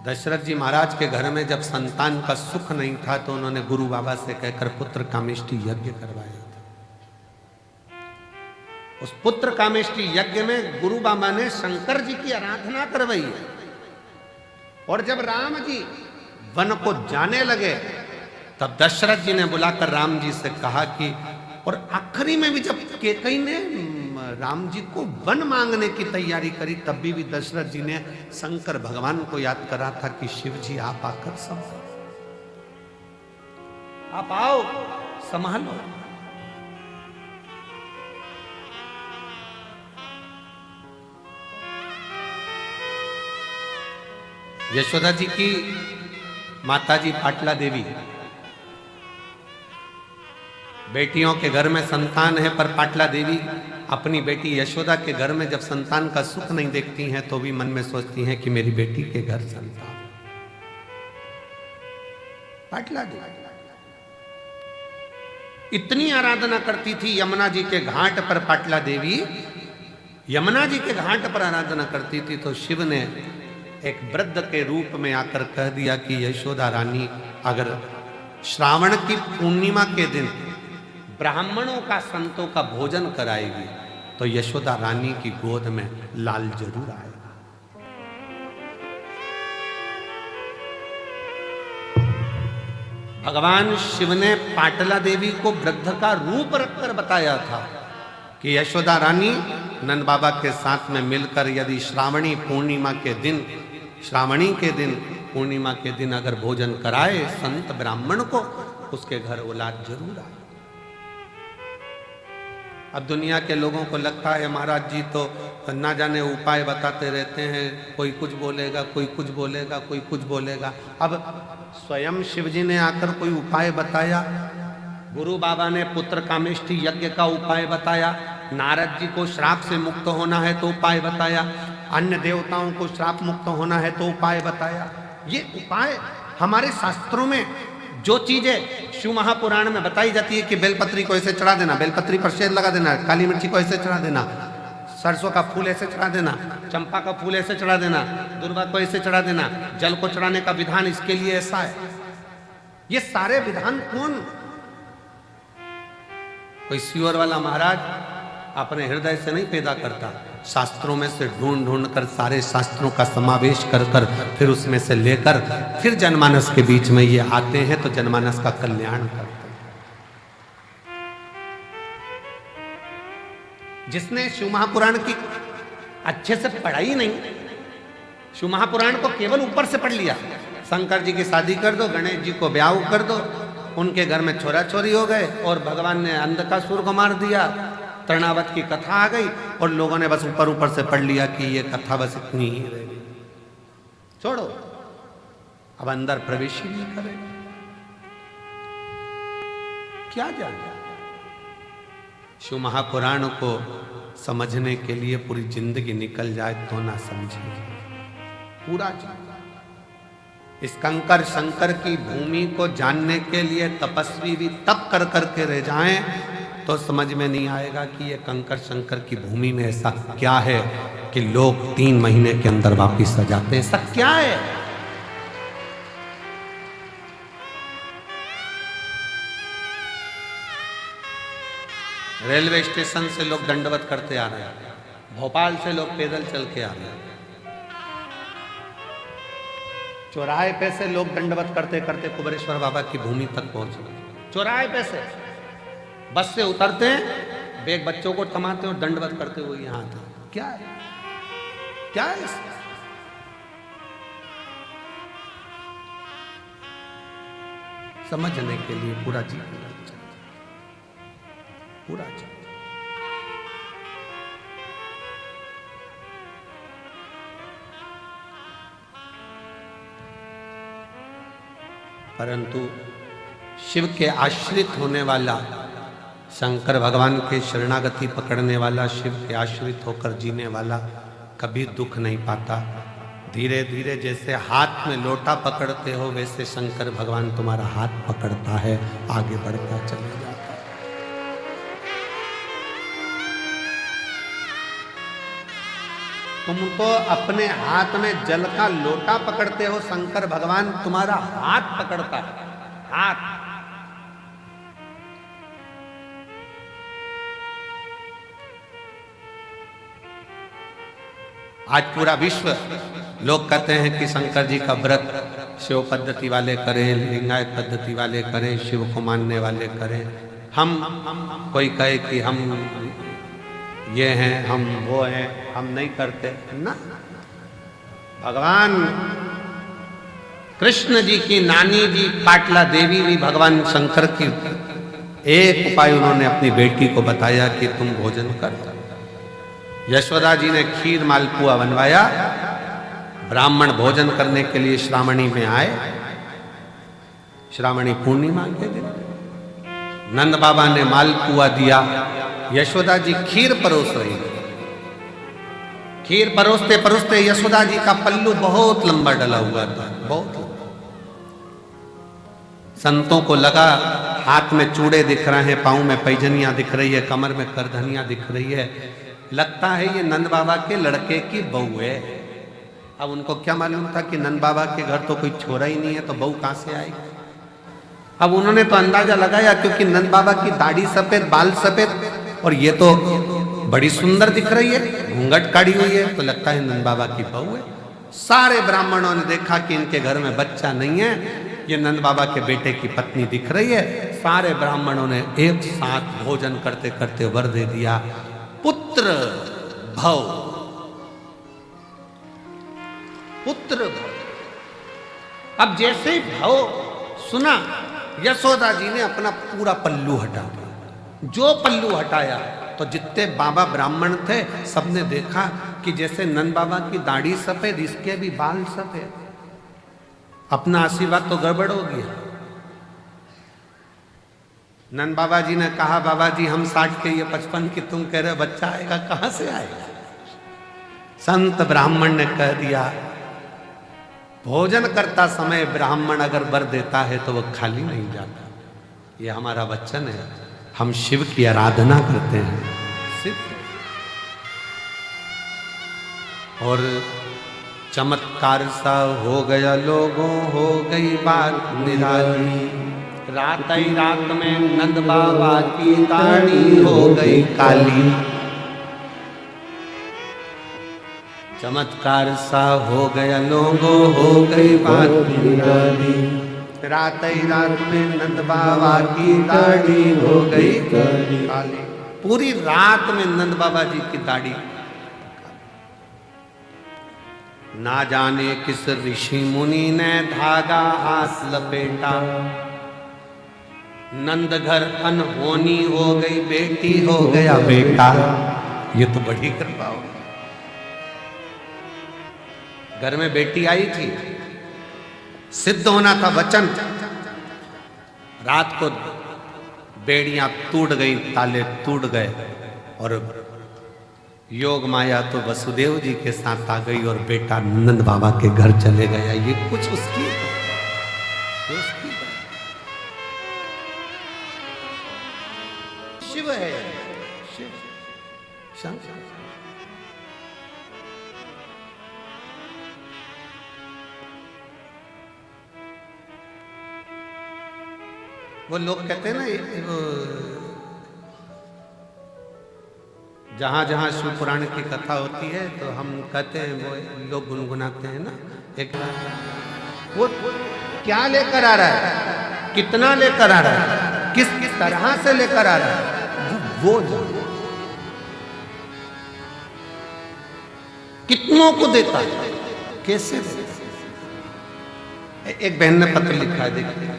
दशरथ जी महाराज के घर में जब संतान का सुख नहीं था तो उन्होंने गुरु बाबा से कहकर पुत्र कामेष्टि यज्ञ करवाया था। उस पुत्र कामेष्टि यज्ञ में गुरु बाबा ने शंकर जी की आराधना करवाई है। और जब राम जी वन को जाने लगे तब दशरथ जी ने बुलाकर राम जी से कहा कि, और आखिरी में भी जब कैकेयी ने राम जी को वन मांगने की तैयारी करी तब भी दशरथ जी ने शंकर भगवान को याद करा था कि शिव जी आप आकर संभालो, आप आओ संभालो। यशोदा जी की माताजी पाटला देवी, बेटियों के घर में संतान है, पर पाटला देवी अपनी बेटी यशोदा के घर में जब संतान का सुख नहीं देखती हैं तो भी मन में सोचती हैं कि मेरी बेटी के घर संतान। पाटला देवी इतनी आराधना करती थी यमुना जी के घाट पर। पाटला देवी यमुना जी के घाट पर आराधना करती थी तो शिव ने एक वृद्ध के रूप में आकर कह दिया कि यशोदा रानी अगर श्रावण की पूर्णिमा के दिन ब्राह्मणों का, संतों का भोजन कराएगी तो यशोदा रानी की गोद में लाल जरूर आएगा। भगवान शिव ने पाटला देवी को वृद्ध का रूप रखकर बताया था कि यशोदा रानी नंद बाबा के साथ में मिलकर यदि श्रावणी पूर्णिमा के दिन, श्रावणी के दिन, पूर्णिमा के दिन अगर भोजन कराए संत ब्राह्मण को, उसके घर औलाद जरूर आए। अब दुनिया के लोगों को लगता है महाराज जी तो ना जाने उपाय बताते रहते हैं, कोई कुछ बोलेगा, कोई कुछ बोलेगा, कोई कुछ बोलेगा। अब स्वयं शिव जी ने आकर कोई उपाय बताया, गुरु बाबा ने पुत्र कामेष्टि यज्ञ का उपाय बताया, नारद जी को श्राप से मुक्त होना है तो उपाय बताया, अन्य देवताओं को श्राप मुक्त होना है तो उपाय बताया। ये उपाय हमारे शास्त्रों में जो चीजें शिव महापुराण में बताई जाती है कि बेलपत्री को ऐसे चढ़ा देना, बेलपत्री पर शहद लगा देना, काली मिर्ची को ऐसे चढ़ा देना, सरसों का फूल ऐसे चढ़ा देना, चंपा का फूल ऐसे चढ़ा देना, दुर्वा को ऐसे चढ़ा देना, जल को चढ़ाने का विधान इसके लिए ऐसा है। ये सारे विधान कौन, कोई सीवर वाला महाराज अपने हृदय से नहीं पैदा करता, शास्त्रों में से ढूंढ ढूंढ कर सारे शास्त्रों का समावेश कर कर फिर उसमें से लेकर फिर जनमानस के बीच में ये आते हैं तो जनमानस का कल्याण करते हैं। जिसने शिव महापुराण की अच्छे से पढ़ाई नहीं, शिव महापुराण को केवल ऊपर से पढ़ लिया, शंकर जी की शादी कर दो, गणेश जी को ब्याह कर दो, उनके घर में छोरा छोरी हो गए और भगवान ने अंधकासुर को मार दिया, तृणावत की कथा आ गई और लोगों ने बस ऊपर ऊपर से पढ़ लिया कि ये कथा बस इतनी ही रह गई, छोड़ो, अब अंदर प्रवेश ही नहीं करे, क्या जाने। शिव महापुराण को समझने के लिए पूरी जिंदगी निकल जाए तो ना समझे पूरा जीवन। इस कंकर शंकर की भूमि को जानने के लिए तपस्वी भी तप कर करके रह जाएं तो समझ में नहीं आएगा कि ये कंकर शंकर की भूमि में ऐसा क्या है कि लोग 3 महीने के अंदर वापिस आ जाते हैं। ऐसा क्या है? रेलवे स्टेशन से लोग दंडवत करते आ रहे हैं, भोपाल से लोग पैदल चल के आ रहे हैं, चौराहे पे से लोग दंडवत करते करते कुबेरेश्वर बाबा की भूमि तक पहुंच गए। चौराहे पे से बस से उतरते हैं, बेग बच्चों को थमाते और दंडवत करते हुए यहां आते। क्या है, क्या है इसमें? समझने के लिए पूरा जीवन पूरा जीवन। परंतु शिव के आश्रित होने वाला, शंकर भगवान के शरणागति पकड़ने वाला, शिव के आश्रित होकर जीने वाला कभी दुख नहीं पाता। धीरे धीरे जैसे हाथ में लोटा पकड़ते हो वैसे शंकर भगवान तुम्हारा हाथ पकड़ता है, आगे बढ़ता चले जाता है। तुम तो अपने हाथ में जल का लोटा पकड़ते हो, शंकर भगवान तुम्हारा हाथ पकड़ता है, हाथ। आज पूरा विश्व लोग कहते हैं कि शंकर जी का व्रत शिव पद्धति वाले करें, लिंगायत पद्धति वाले करें, शिव को मानने वाले करें। हम कोई कहे कि हम ये हैं, हम वो हैं, हम नहीं करते ना। भगवान कृष्ण जी की नानी जी पाटला देवी भी भगवान शंकर की एक उपाय उन्होंने अपनी बेटी को बताया कि तुम भोजन कर। यशोदा जी ने खीर मालपुआ बनवाया, ब्राह्मण भोजन करने के लिए श्रावणी में आए, श्रावणी पूर्णिमा के दिन नंद बाबा ने मालपुआ दिया, यशोदा जी खीर परोस रही। खीर परोसते परोसते यशोदा जी का पल्लू बहुत लंबा डला हुआ था, बहुत लंबा। संतों को लगा हाथ में चूड़े दिख रहे हैं, पांव में पैजनियां दिख रही है, कमर में करधनियां दिख रही है, लगता है ये नंद बाबा के लड़के की बहू है। अब उनको क्या मालूम था कि नंद बाबा के घर तो कोई छोरा ही नहीं है, तो बहू कहां से आएगी। अब उन्होंने तो अंदाजा लगाया क्योंकि नंद बाबा की दाढ़ी सफेद, बाल सफेद और ये तो बड़ी सुंदर दिख रही है, घूंघट काढ़ी हुई है, तो लगता है नंद बाबा की बहू है। सारे ब्राह्मणों ने देखा कि इनके घर में बच्चा नहीं है, ये नंद बाबा के बेटे की पत्नी दिख रही है। सारे ब्राह्मणों ने एक साथ भोजन करते करते वर दे दिया, पुत्र भव, पुत्र भव। अब जैसे ही भव सुना, यशोदा जी ने अपना पूरा पल्लू हटा दिया। जो पल्लू हटाया तो जितने बाबा ब्राह्मण थे सबने देखा कि जैसे नंद बाबा की दाढ़ी सफेद, इसके भी बाल सफेद। अपना आशीर्वाद तो गड़बड़ हो गया। नंद बाबा जी ने कहा, बाबा जी हम 60 के, ये 55 की, तुम कह रहे बच्चा आएगा, कहां से आएगा। संत ब्राह्मण ने कह दिया, भोजन करता समय ब्राह्मण अगर वर देता है तो वह खाली नहीं जाता। ये हमारा वचन है, हम शिव की आराधना करते हैं शिव। और चमत्कार सा हो गया लोगों, हो गई बात निराली। रात ही रात में नंद बाबा की दाढ़ी हो गई काली। चमत्कार सा हो गया लोगों, हो गई बात निराली। रात ही रात में नंद बाबा की दाढ़ी हो गई काली। पूरी रात में नंद बाबा जी की दाढ़ी, ना जाने किस ऋषि मुनि ने धागा हाथ लपेटा। नंद घर अनहोनी हो गई, बेटी हो गया बेटा। ये तो बड़ी कृपा हो। घर में बेटी आई थी, सिद्ध होना था वचन। रात को बेड़ियां टूट गई, ताले टूट गए और योग माया तो वसुदेव जी के साथ आ गई और बेटा नंद बाबा के घर चले गया। ये कुछ उसकी शिव है, शिव शंकर। वो लोग कहते हैं ना, जहां जहां शिव पुराण की कथा होती है तो हम कहते हैं, वो लोग गुनगुनाते हैं ना, एक वो क्या लेकर आ रहा है, कितना लेकर आ रहा है, किस तरह से लेकर आ रहा है, वो कितनों को देता है, कैसे देता है। एक बहन ने पत्र लिखा है, देखिए।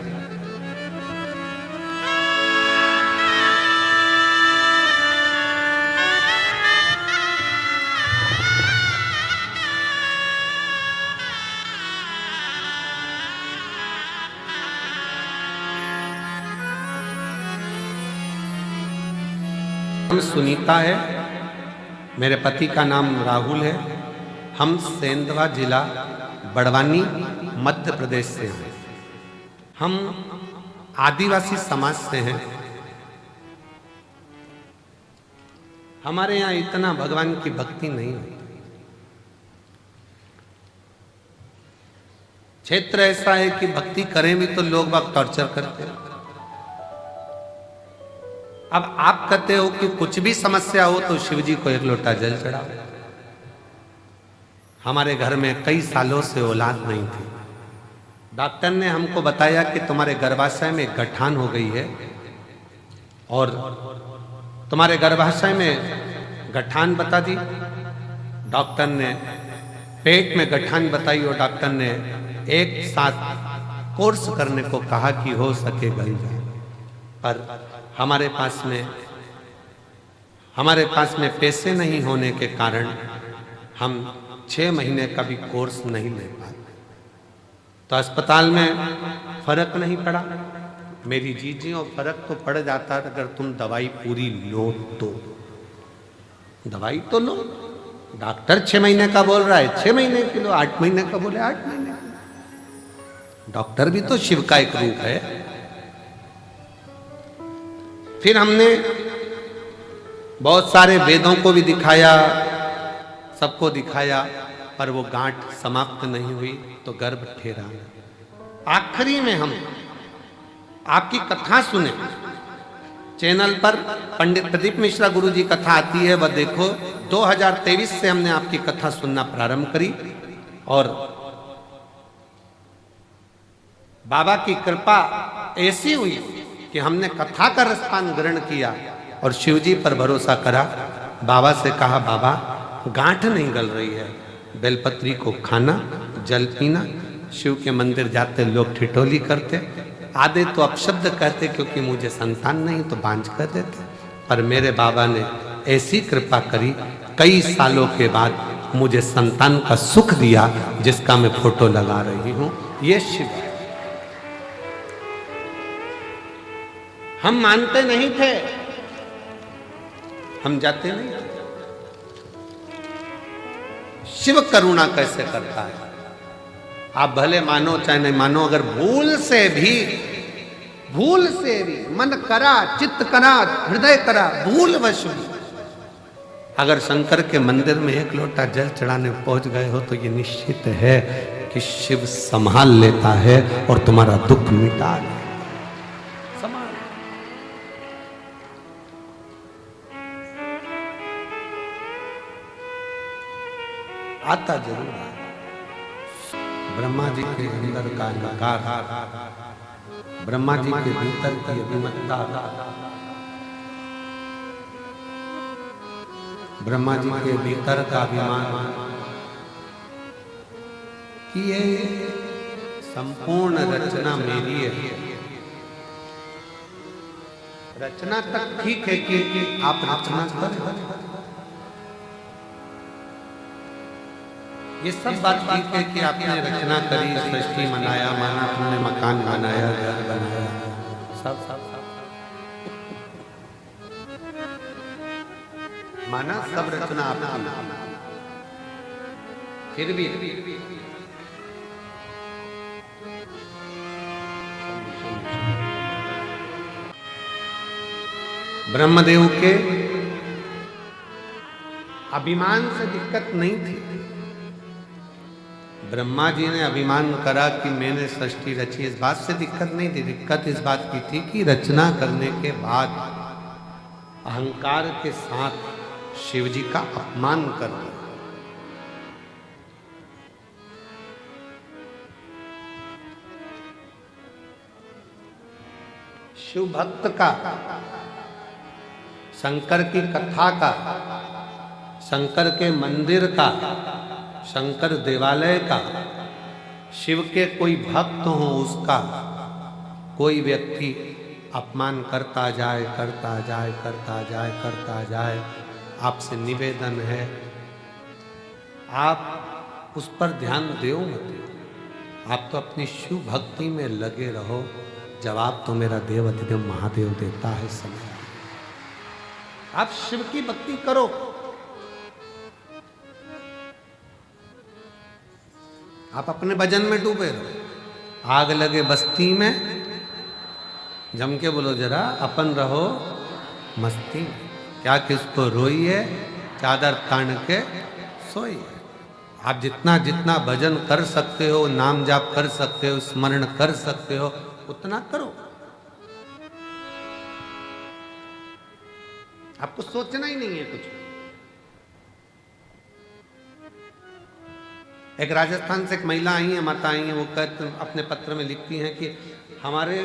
सुनीता है, मेरे पति का नाम राहुल है। हम सेंधवा जिला बड़वानी मध्य प्रदेश से हैं। हम आदिवासी समाज से हैं। हमारे यहाँ इतना भगवान की भक्ति नहीं होती। क्षेत्र ऐसा है कि भक्ति करें भी तो लोग बाग टॉर्चर करते हैं। अब आप कहते हो कि कुछ भी समस्या हो तो शिव जी को एक लोटा जल चढ़ाओ। हमारे घर में कई सालों से औलाद नहीं थी। डॉक्टर ने हमको बताया कि तुम्हारे गर्भाशय में गठान हो गई है और तुम्हारे गर्भाशय में गठान बता दी। डॉक्टर ने पेट में गठान बताई और डॉक्टर ने एक साथ कोर्स करने को कहा कि हो सके गल जाए। पर हमारे पास में पैसे नहीं होने के कारण हम 6 महीने का भी कोर्स नहीं ले पाए। तो अस्पताल में फर्क नहीं पड़ा। मेरी जीजियों फर्क तो पड़ जाता अगर तुम दवाई पूरी लो तो। दवाई तो लो। डॉक्टर 6 महीने का बोल रहा है 6 महीने की लो, 8 महीने का बोले 8 महीने का। डॉक्टर भी तो शिव का एक रूप है। फिर हमने बहुत सारे वेदों को भी दिखाया, सबको दिखाया, पर वो गांठ समाप्त नहीं हुई तो गर्भ ठहरा। आखिरी में हम आपकी कथा सुने। चैनल पर पंडित प्रदीप मिश्रा गुरु जी कथा आती है, वह देखो। 2023 से हमने आपकी कथा सुनना प्रारंभ करी और बाबा की कृपा ऐसी हुई कि हमने कथा का रसपान ग्रहण किया और शिव जी पर भरोसा करा। बाबा से कहा, बाबा गांठ नहीं गल रही है, बेलपत्री को खाना, जल पीना। शिव के मंदिर जाते लोग ठिठोली करते, आधे तो अपशब्द कहते क्योंकि मुझे संतान नहीं तो बांझ कर देते। पर मेरे बाबा ने ऐसी कृपा करी, कई सालों के बाद मुझे संतान का सुख दिया, जिसका मैं फोटो लगा रही हूं। ये शिव है। हम मानते नहीं थे, हम जाते नहीं थे। शिव करुणा कैसे करता है आप भले मानो चाहे नहीं मानो। अगर भूल से भी मन करा, चित्त करा, हृदय करा, भूलवश भी अगर शंकर के मंदिर में एक लोटा जल चढ़ाने पहुंच गए हो तो ये निश्चित है कि शिव संभाल लेता है और तुम्हारा दुख मिटा लेता है। आता जरूर है। ब्रह्मा जी के अंदर का अहंकार, ब्रह्मा जी के भीतर की अभिमतता, ब्रह्मा जी के भीतर का अभिमान कि ये संपूर्ण रचना मेरी है। रचना तक ठीक है कि आप रचना करें, ये सब बात ठीक है कि आपने रचना करी, सृष्टि बनाया, माना तुमने मकान बनाया, घर बनाया, सब माना सब रचना आपकी। फिर भी ब्रह्मदेव के अभिमान से दिक्कत नहीं थी। ब्रह्मा जी ने अभिमान करा कि मैंने सृष्टि रची, इस बात से दिक्कत नहीं थी। दिक्कत इस बात की थी कि रचना करने के बाद अहंकार के साथ शिव जी का अपमान कर दिया। शिव भक्त का, शंकर की कथा का, शंकर के मंदिर का, शंकर देवालय का, शिव के कोई भक्त हो उसका कोई व्यक्ति अपमान करता जाए, करता जाए, करता जाए, करता जाए, आपसे निवेदन है आप उस पर ध्यान दो मत। आप तो अपनी शिव भक्ति में लगे रहो, जवाब तो मेरा देव अधिदेव महादेव देता है समय। आप शिव की भक्ति करो, आप अपने भजन में डूबे रहो। आग लगे बस्ती में, जम के बोलो जरा, अपन रहो मस्ती में। क्या किसको रोई है, चादर तान के सोई है। आप जितना जितना भजन कर सकते हो, नाम जाप कर सकते हो, स्मरण कर सकते हो, उतना करो। आपको सोचना ही नहीं है कुछ। एक राजस्थान से एक महिला आई है, माता आई है, वो कहते अपने पत्र में लिखती हैं कि हमारे,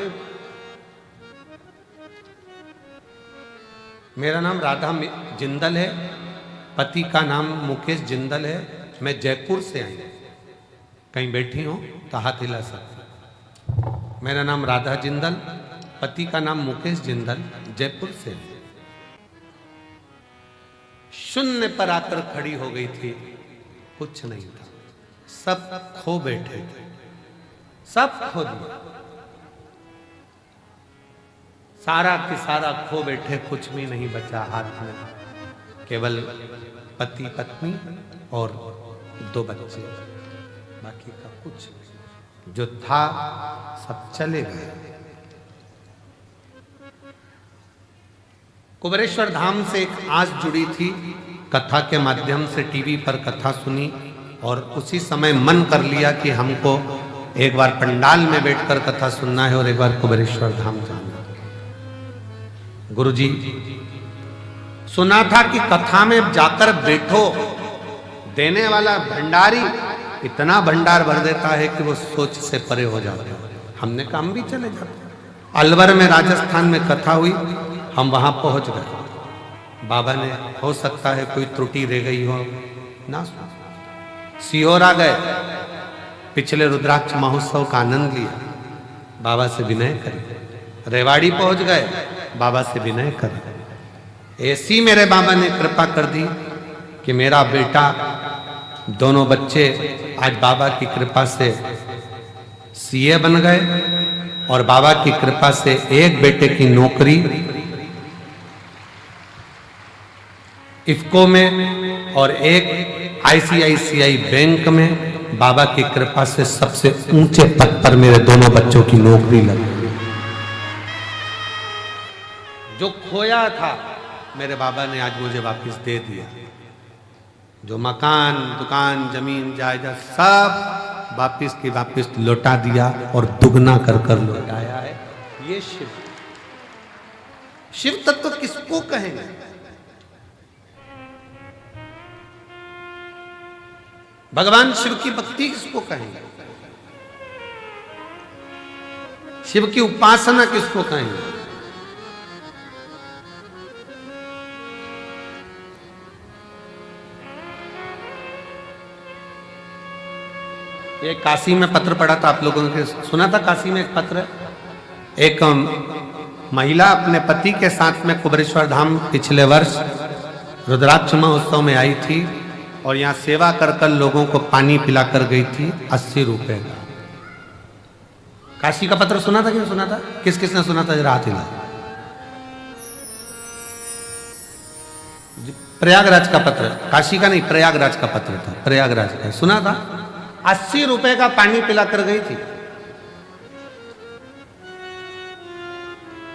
मेरा नाम राधा जिंदल है, पति का नाम मुकेश जिंदल है, मैं जयपुर से आई, कहीं बैठी हूं तो हाथ हिला सकती। मेरा नाम राधा जिंदल, पति का नाम मुकेश जिंदल, जयपुर से। शून्य पर आकर खड़ी हो गई थी, कुछ नहीं था, सब खो बैठे थे, सब खो दिया, सारा के सारा खो बैठे, कुछ भी नहीं बचा हाथ में, केवल पति पत्नी और 2 बच्चे, बाकी का कुछ नहीं। जो था सब चले गए। कुबेरेश्वर धाम से एक आस जुड़ी थी, कथा के माध्यम से टीवी पर कथा सुनी और उसी समय मन कर लिया कि हमको एक बार पंडाल में बैठकर कथा सुनना है और एक बार कुबेरेश्वर धाम जाना है। गुरुजी सुना था कि कथा में जाकर बैठो, देने वाला भंडारी इतना भंडार भर देता है कि वो सोच से परे हो जाते हैं। हमने कहा हम भी चले जाते। अलवर में राजस्थान में कथा हुई, हम वहां पहुंच गए। बाबा ने, हो सकता है कोई त्रुटि रह गई हो ना, सीहोर आ गए, पिछले रुद्राक्ष महोत्सव का आनंद लिया, बाबा से विनय करे। रेवाड़ी पहुंच गए, बाबा से विनय करे। ऐसी मेरे बाबा ने कृपा कर दी कि मेरा बेटा, दोनों बच्चे आज बाबा की कृपा से सीए बन गए और बाबा की कृपा से एक बेटे की नौकरी इफ्को में और एक आईसीआईसीआई बैंक में। बाबा की कृपा से सबसे ऊंचे पद पर मेरे दोनों बच्चों की नौकरी लगी। जो खोया था मेरे बाबा ने आज मुझे वापस दे दिया। जो मकान, दुकान, जमीन, जायदाद सब वापस की वापस लौटा दिया और दुगना कर कर लौटाया है। ये शिव तत्व किसको कहेंगे? भगवान शिव की भक्ति किसको कहेंगे? शिव की उपासना किसको कहेंगे? ये काशी में पत्र पढ़ा था, आप लोगों ने सुना था? काशी में एक पत्र, एक महिला अपने पति के साथ में कुबेरेश्वर धाम पिछले वर्ष रुद्राक्ष महोत्सव में आई थी और यहाँ सेवा कर कर लोगों को पानी पिलाकर गई थी 80 रुपए का। काशी का पत्र सुना था कि नहीं सुना था? किस किस ने सुना था? जरा हाथ हिला। प्रयागराज का पत्र, काशी का नहीं, प्रयागराज का पत्र था, प्रयागराज का सुना था। 80 रुपए का पानी पिलाकर गई थी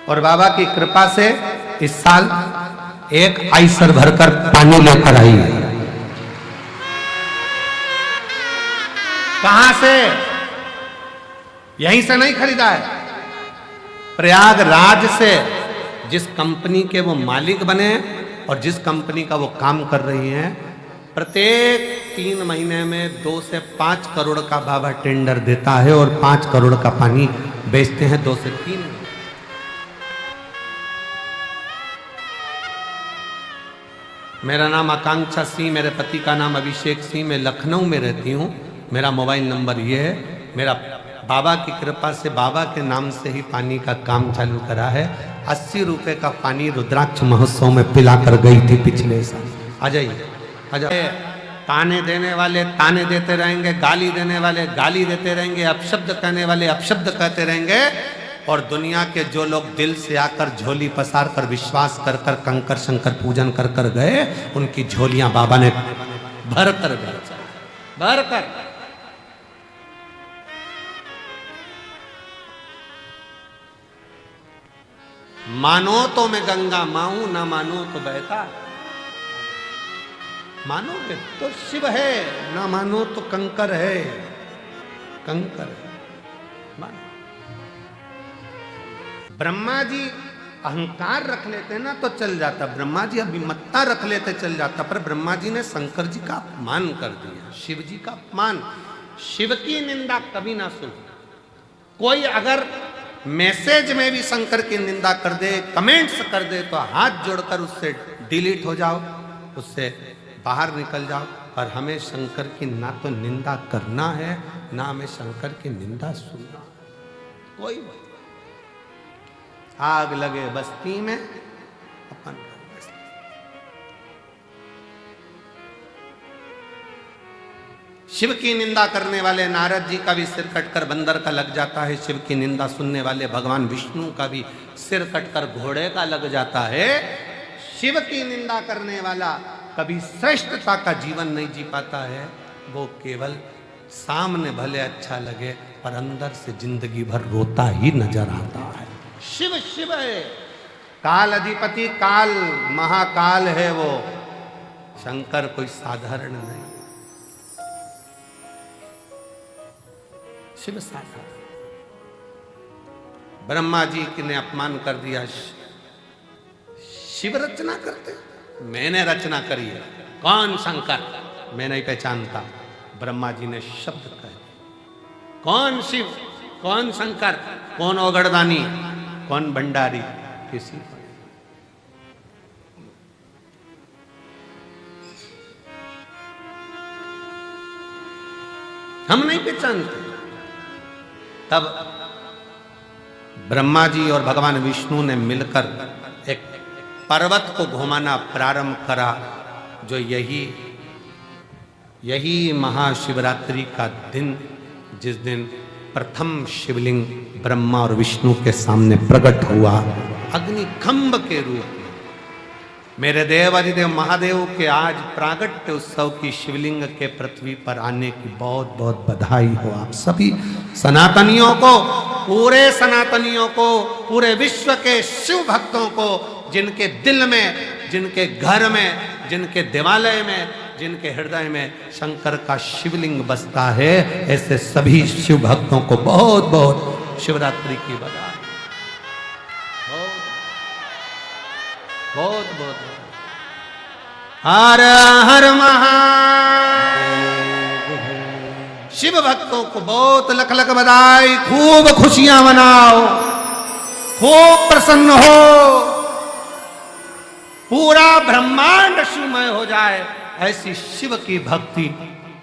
और बाबा की कृपा से इस साल एक आइसर भरकर पानी लेकर आई है। कहां से? यहीं से नहीं खरीदा है, प्रयागराज से। जिस कंपनी के वो मालिक बने और जिस कंपनी का वो काम कर रही हैं, प्रत्येक 3 महीने में 2 से 5 करोड़ का बाबा टेंडर देता है और 5 करोड़ का पानी बेचते हैं 2 से 3। मेरा नाम आकांक्षा सिंह, मेरे पति का नाम अभिषेक सिंह, मैं लखनऊ में रहती हूँ। मेरा मोबाइल नंबर ये है। मेरा बाबा की कृपा से बाबा के नाम से ही पानी का काम चालू करा है। 80 रुपए का पानी रुद्राक्ष महोत्सव में पिला कर गई थी पिछले साल। आ जाइए, आ जाइए। ताने देने वाले ताने देते रहेंगे, गाली देने वाले गाली देते रहेंगे, अपशब्द कहने वाले अपशब्द कहते रहेंगे, और दुनिया के जो लोग दिल से आकर झोली पसार कर विश्वास कर कर कंकर शंकर पूजन कर कर गए, उनकी झोलियां बाबा ने भर कर गए, भर कर। मानो तो मैं गंगा माऊं, ना मानो तो बहता। मानोगे तो शिव है, ना मानो तो कंकर है, कंकर है। मानो। ब्रह्मा जी अहंकार रख लेते ना तो चल जाता, ब्रह्मा जी अभिमत्ता रख लेते चल जाता, पर ब्रह्मा जी ने शंकर जी का अपमान कर दिया, शिव जी का अपमान। शिव की निंदा कभी ना सुन। कोई अगर मैसेज में भी शंकर की निंदा कर दे, कमेंट्स कर दे, तो हाथ जोड़कर उससे डिलीट हो जाओ, उससे बाहर निकल जाओ। पर हमें शंकर की ना तो निंदा करना है, ना हमें शंकर की निंदा सुनना। कोई आग लगे बस्ती में अपन शिव की निंदा करने वाले नारद जी का भी सिर कटकर बंदर का लग जाता है। शिव की निंदा सुनने वाले भगवान विष्णु का भी सिर कटकर घोड़े का लग जाता है। शिव की निंदा करने वाला कभी श्रेष्ठता का जीवन नहीं जी पाता है। वो केवल सामने भले अच्छा लगे पर अंदर से जिंदगी भर रोता ही नजर आता है। शिव शिव है, काल अधिपति, काल महाकाल है वो। शंकर कोई साधारण नहीं, शिव साधारण। ब्रह्मा जी ने अपमान कर दिया। शिव रचना करते, मैंने रचना करी है। कौन शंकर? मैं नहीं पहचानता। ब्रह्मा जी ने शब्द कहे। कौन शिव, कौन शंकर, कौन ओगड़दानी, कौन भंडारी? किसी को हम नहीं पहचानते। तब ब्रह्मा जी और भगवान विष्णु ने मिलकर एक पर्वत को घुमाना प्रारंभ करा, जो यही महाशिवरात्रि का दिन, जिस दिन प्रथम शिवलिंग ब्रह्मा और विष्णु के सामने प्रकट हुआ अग्निखंभ के रूप में। मेरे देव अधिदेव महादेव के आज प्रागट्य उत्सव की शिवलिंग के पृथ्वी पर आने की बहुत बहुत बधाई हो आप सभी सनातनियों को, पूरे सनातनियों को, पूरे विश्व के शिव भक्तों को, जिनके दिल में, जिनके घर में, जिनके देवालय में, जिनके हृदय में शंकर का शिवलिंग बसता है। ऐसे सभी शिव भक्तों को बहुत बहुत शिवरात्रि की बधाई। बहुत बहुत हर हर महादेव। शिव भक्तों को बहुत लख लख बधाई, खूब खुशियां मनाओ, खूब प्रसन्न हो, पूरा ब्रह्मांड शिवमय हो जाए, ऐसी शिव की भक्ति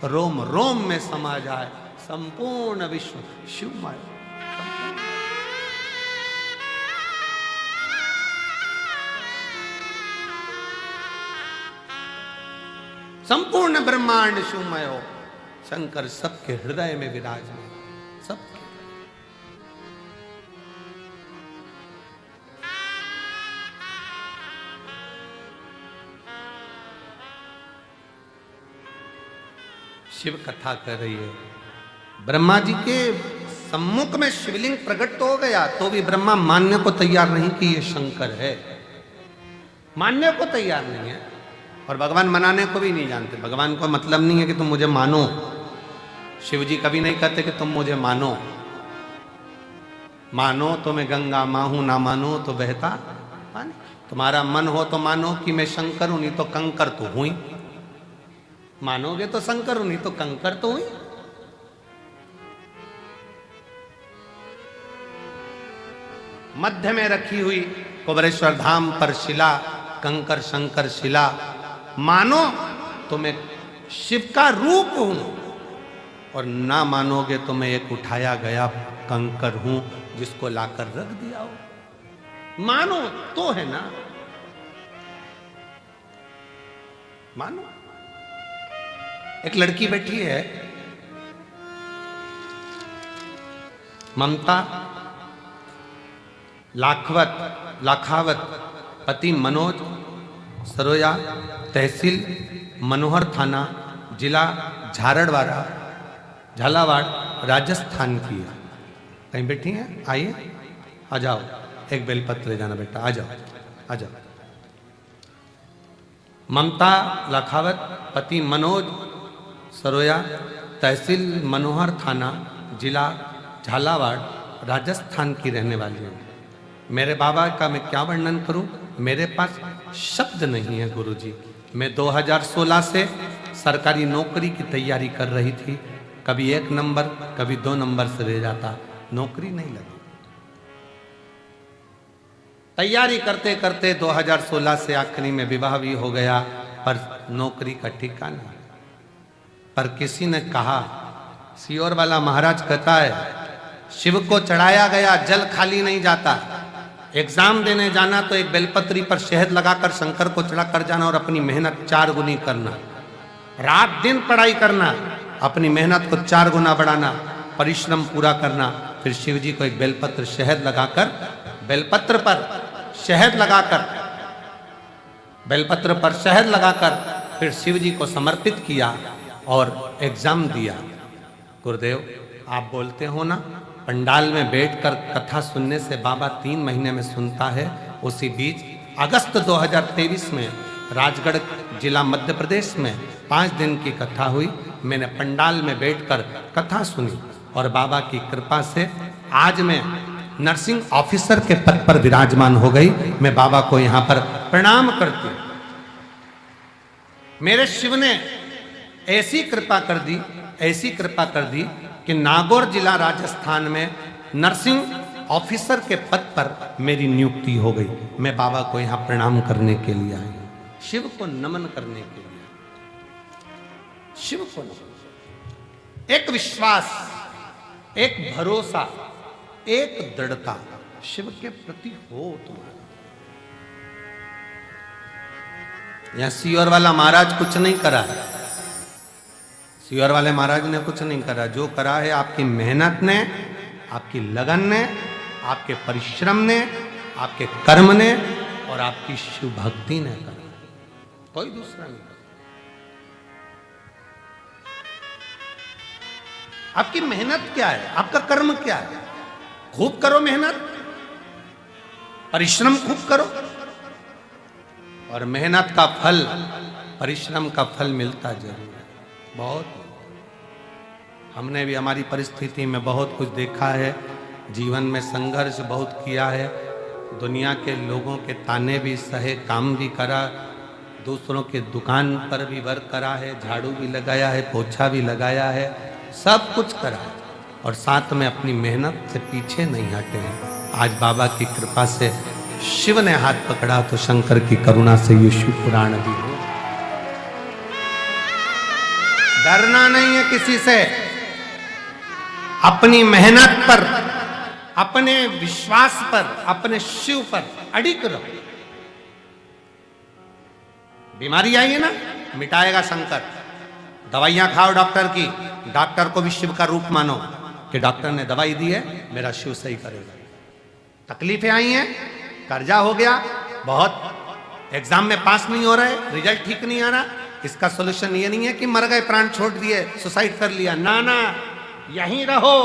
रोम रोम में समा जाए, संपूर्ण विश्व शिवमय। संपूर्ण ब्रह्मांड शिवमय हो, शंकर सबके हृदय में विराजमान, सबके। शिव कथा कर रही है, ब्रह्मा जी के सम्मुख में शिवलिंग प्रकट तो हो गया, तो भी ब्रह्मा मानने को तैयार नहीं कि ये शंकर है, मानने को तैयार नहीं है, और भगवान मनाने को भी नहीं जानते। भगवान को मतलब नहीं है कि तुम मुझे मानो, शिव जी कभी नहीं कहते कि तुम मुझे मानो, मानो तो मैं गंगा माँ हूं, ना मानो तो बहता पानी। तुम्हारा मन हो तो मानो कि मैं शंकर हूं, नहीं तो कंकर तो हुई, मानोगे तो शंकर हूं, नहीं तो कंकर तो हुई। मध्य में रखी हुई कुबरेश्वर धाम पर शिला, कंकर शंकर शिला, मानो तो मैं शिव का रूप हूं, और ना मानोगे तो मैं एक उठाया गया कंकर हूं जिसको लाकर रख दिया हो। मानो तो है ना, मानो। एक लड़की बैठी है, ममता लाखावत, पति मनोज सरोया, तहसील मनोहर थाना, जिला झालावाड़, राजस्थान की है। कहीं बैठी है, आइए, आ जाओ, एक बेलपत्र ले जाना बेटा, आ जाओ, आ जाओ। ममता लाखावत, पति मनोज सरोया, तहसील मनोहर थाना, जिला झालावाड़, राजस्थान की रहने वाली हूँ। मेरे बाबा का मैं क्या वर्णन करूं, मेरे पास शब्द नहीं है गुरुजी। मैं 2016 से सरकारी नौकरी की तैयारी कर रही थी, कभी 1 नंबर कभी 2 नंबर से रह जाता, नौकरी नहीं लगी। तैयारी करते करते 2016 से आखिरी में विवाह भी हो गया, पर नौकरी का ठिकाना। पर किसी ने कहा, सियोर वाला महाराज कहता है, शिव को चढ़ाया गया जल खाली नहीं जाता। एग्जाम देने जाना तो एक बेलपत्री पर शहद लगाकर शंकर को चढ़ा कर जाना, और अपनी मेहनत 4 गुनी करना, रात दिन पढ़ाई करना, अपनी मेहनत को 4 गुना बढ़ाना, परिश्रम पूरा करना, फिर शिव जी को एक बेलपत्र शहद लगाकर, बेलपत्र पर शहद लगाकर, बेलपत्र पर शहद लगाकर फिर शिव जी को समर्पित किया और एग्जाम दिया। गुरुदेव आप बोलते हो ना, पंडाल में बैठकर कथा सुनने से बाबा 3 महीने में सुनता है। उसी बीच अगस्त 2023 में राजगढ़ जिला मध्य प्रदेश में 5 दिन की कथा हुई। मैंने पंडाल में बैठकर कथा सुनी, और बाबा की कृपा से आज मैं नर्सिंग ऑफिसर के पद पर विराजमान हो गई। मैं बाबा को यहाँ पर प्रणाम करती हूँ। मेरे शिव ने ऐसी कृपा कर दी, ऐसी कृपा कर दी कि नागौर जिला राजस्थान में नर्सिंग ऑफिसर के पद पर मेरी नियुक्ति हो गई। मैं बाबा को यहाँ प्रणाम करने के लिए आई, शिव को नमन करने के लिए, शिव को नमन। एक विश्वास, एक भरोसा, एक दृढ़ता शिव के प्रति हो तुम्हारा। यहां सियोर वाला महाराज कुछ नहीं करा है, सियोर वाले महाराज ने कुछ नहीं करा। जो करा है आपकी मेहनत ने, आपकी लगन ने, आपके परिश्रम ने, आपके कर्म ने और आपकी शिव भक्ति ने करा, कोई दूसरा नहीं। आपकी मेहनत क्या है, आपका कर्म क्या है? खूब करो मेहनत, परिश्रम खूब करो, और मेहनत का फल, परिश्रम का फल मिलता जरूर है। बहुत हमने भी हमारी परिस्थिति में बहुत कुछ देखा है, जीवन में संघर्ष बहुत किया है, दुनिया के लोगों के ताने भी सहे, काम भी करा, दूसरों के दुकान पर भी वर्क करा है, झाड़ू भी लगाया है, पोछा भी लगाया है, सब कुछ करा और साथ में अपनी मेहनत से पीछे नहीं हटे हैं। आज बाबा की कृपा से शिव ने हाथ पकड़ा तो शंकर की करुणा से ये शिव पुराण भी हो। डरना नहीं है किसी से, अपनी मेहनत पर, अपने विश्वास पर, अपने शिव पर अडिग रहो। बीमारी आई है ना, मिटाएगा शंकर। दवाइयां खाओ डॉक्टर की, डॉक्टर को भी शिव का रूप मानो कि डॉक्टर ने दवाई दी है, मेरा शिव सही करेगा। तकलीफें आई हैं, कर्जा हो गया, बहुत एग्जाम में पास नहीं हो रहे, रिजल्ट ठीक नहीं आ रहा, इसका सोल्यूशन ये नहीं है कि मर गए, प्राण छोड़ दिए, सुसाइड कर लिया। ना ना, यहीं रहो,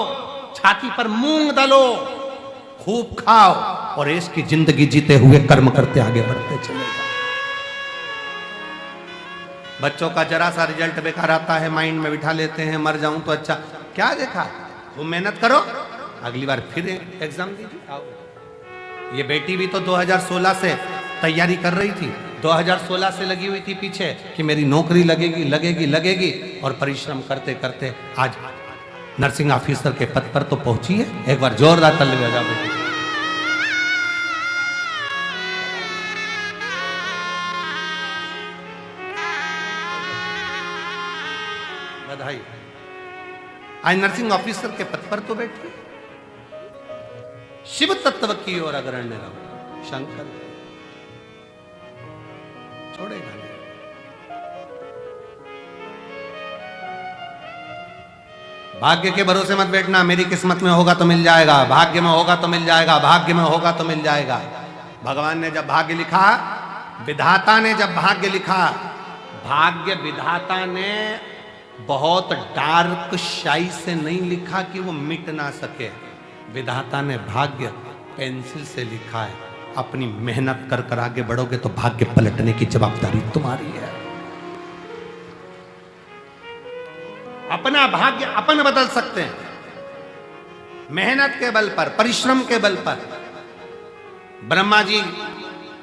छाती पर मूंग दलो, खूब खाओ और इसकी जिंदगी जीते हुए कर्म करते आगे बढ़ते चले जाओ। बच्चों का जरा सा रिजल्ट बेकार आता है, माइंड में बिठा लेते हैं, मर जाऊं तो अच्छा। क्या देखा, तुम मेहनत करो, अगली बार फिर एग्जाम दीजिए। आओ, ये बेटी भी तो 2016 से तैयारी कर रही थी, 2016 से लगी हुई थी पीछे कि मेरी नौकरी लगेगी लगेगी लगेगी, और परिश्रम करते करते आज नर्सिंग ऑफिसर के पद पर तो पहुंची है। एक बार जोरदार ताली बजाओ बेटी। बधाई। आज नर्सिंग ऑफिसर के पद पर तो बैठी, शिव तत्व की ओर अग्रण्य रहो। शंकर छोड़ेगा नहीं। भाग्य के भरोसे मत बैठना, मेरी किस्मत में होगा तो मिल जाएगा, भाग्य में होगा तो मिल जाएगा, भाग्य में होगा तो मिल जाएगा। भगवान ने जब भाग्य लिखा, विधाता ने जब भाग्य लिखा, भाग्य विधाता ने बहुत डार्क शाई से नहीं लिखा कि वो मिट ना सके। विधाता ने भाग्य पेंसिल से लिखा है। अपनी मेहनत कर कर आगे बढ़ोगे तो भाग्य पलटने की जवाबदारी तुम्हारी है। अपना भाग्य अपन बदल सकते हैं, मेहनत के बल पर, परिश्रम के बल पर। ब्रह्मा जी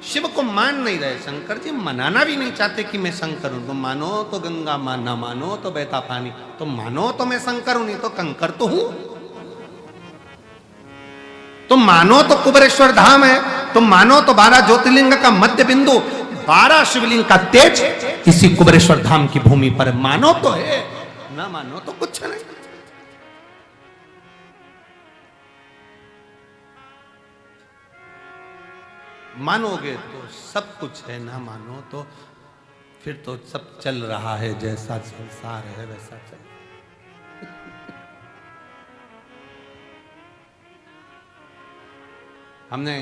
शिव को मान नहीं रहे, शंकर जी मनाना भी नहीं चाहते कि मैं शंकर हूं। तुम मानो तो गंगा ना मानो तो बहता पानी, तुम मानो तो मैं शंकर हूं, नहीं तो कंकर तो हूं। तुम मानो तो कुबेरेश्वर धाम है, तुम मानो तो 12 ज्योतिर्लिंग का मध्य बिंदु, 12 शिवलिंग का तेज इसी कुबेरेश्वर धाम की भूमि पर मानो तो है, ना मानो तो कुछ नहीं। मानोगे तो सब कुछ है, ना मानो तो फिर तो सब चल रहा है, जैसा संसार है वैसा चल। हमने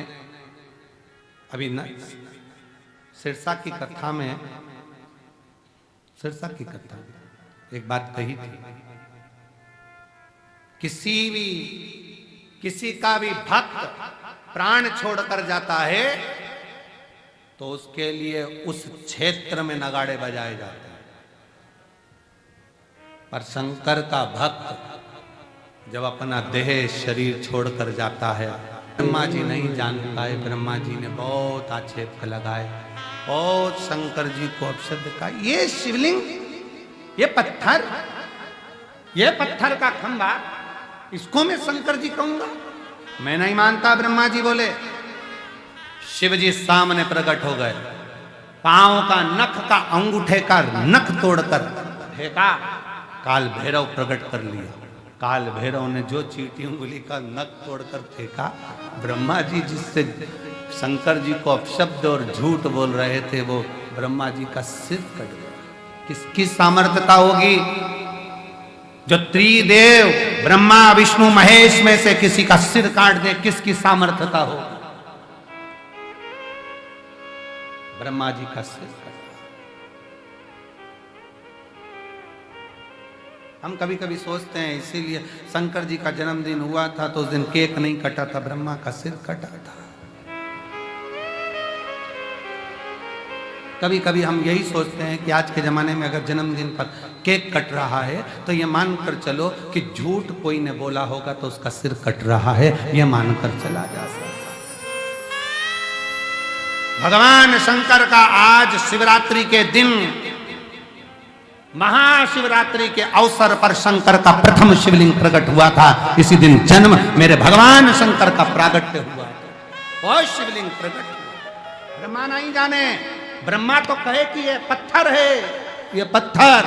अभी न सिरसा की कथा में, सिरसा की कथा में एक बात कही थी, किसी का भी भक्त प्राण छोड़कर जाता है तो उसके लिए उस क्षेत्र में नगाड़े बजाए जाते हैं। पर शंकर का भक्त जब अपना देह शरीर छोड़कर जाता है, ब्रह्मा जी नहीं जान पाए, ब्रह्मा जी ने बहुत आक्षेप लगाए, बहुत शंकर जी को अपशब्द कहा। ये शिवलिंग, ये पत्थर का खंभा, इसको मैं शंकर जी कहूंगा? मैं नहीं मानता। ब्रह्मा जी बोले। शिव जी सामने प्रकट हो गए, पांव का नख का अंगूठे का नख तोड़कर फेंका, काल भैरव प्रकट कर लिया। काल भैरव ने जो चीटी उंगली का नख तोड़कर फेंका, ब्रह्मा जी जिससे शंकर जी को अपशब्द और झूठ बोल रहे थे, वो ब्रह्मा जी का सिर कट गया। किसकी सामर्थ्यता होगी? जो त्रिदेव ब्रह्मा विष्णु महेश में से किसी का सिर काट दे, किसकी सामर्थ्यता हो? ब्रह्मा जी का सिर काट। हम कभी कभी सोचते हैं, इसीलिए शंकर जी का जन्मदिन हुआ था तो उस दिन केक नहीं कटा था, ब्रह्मा का सिर कटा था। कभी कभी हम यही सोचते हैं कि आज के ज़माने में अगर जन्मदिन पर केक कट रहा है तो ये मानकर चलो कि झूठ कोई ने बोला होगा तो उसका सिर कट रहा है, ये मानकर चला जा सकता। भगवान शंकर का आज शिवरात्रि के दिन महाशिवरात्रि के अवसर पर शंकर का प्रथम शिवलिंग प्रकट हुआ था। इसी दिन जन्म मेरे भगवान शंकर का प्रागट्य हुआ। और शिवलिंग प्रकट हुआ। ब्रह्मा नहीं जाने, ब्रह्मा तो कहे कि ये पत्थर है, ये पत्थर।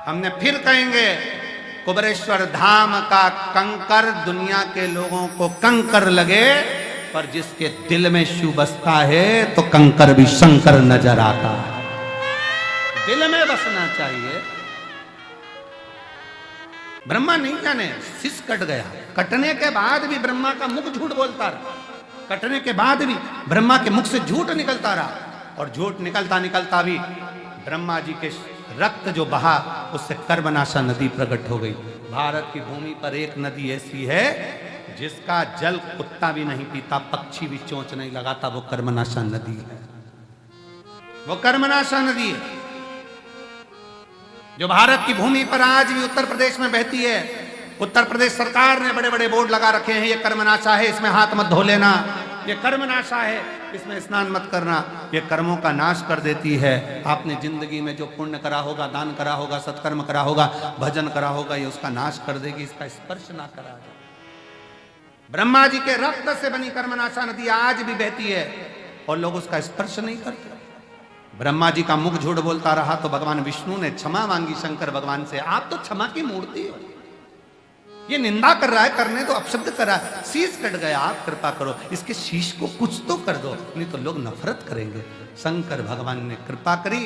हमने फिर कहेंगे कुबेरेश्वर धाम का कंकर दुनिया के लोगों को कंकर लगे, पर जिसके दिल में शिव बसता है तो कंकर भी शंकर नजर आता है। दिल में बसना चाहिए। ब्रह्मा नहीं जाने, शीश कट गया। कटने के बाद भी ब्रह्मा का मुख झूठ बोलता रहा। कटने के बाद भी ब्रह्मा के मुख से झूठ निकलता रहा। और झूठ निकलता निकलता भी ब्रह्मा जी के रक्त जो बहा, उससे कर्मनाशा नदी प्रकट हो गई। भारत की भूमि पर एक नदी ऐसी है जिसका जल कुत्ता भी नहीं पीता, पक्षी भी चोंच नहीं लगाता, वो कर्मनाशा नदी है। वो कर्मनाशा नदी है जो भारत की भूमि पर आज भी उत्तर प्रदेश में बहती है। उत्तर प्रदेश सरकार ने बड़े बड़े बोर्ड लगा रखे हैं, ये कर्मनाशा है, इसमें हाथ मत धो लेना, ये कर्मनाशा है, इसमें स्नान मत करना, ये कर्मों का नाश कर देती है। आपने जिंदगी में जो पुण्य करा होगा, दान करा होगा, सत्कर्म करा होगा, भजन करा होगा, ये उसका नाश कर देगी। इसका स्पर्श ना करा जाए। ब्रह्मा जी के रक्त से बनी कर्मनाशा नदी आज भी बहती है और लोग उसका स्पर्श नहीं करते। ब्रह्मा जी का मुख झूठ बोलता रहा तो भगवान विष्णु ने क्षमा मांगी शंकर भगवान से। आप तो क्षमा की मूर्ति हो, ये निंदा कर रहा है, करने तो अपशब्द कर रहा है, शीश कट गया, आप कृपा करो, इसके शीश को कुछ तो कर दो, नहीं तो लोग नफरत करेंगे। शंकर भगवान ने कृपा करी,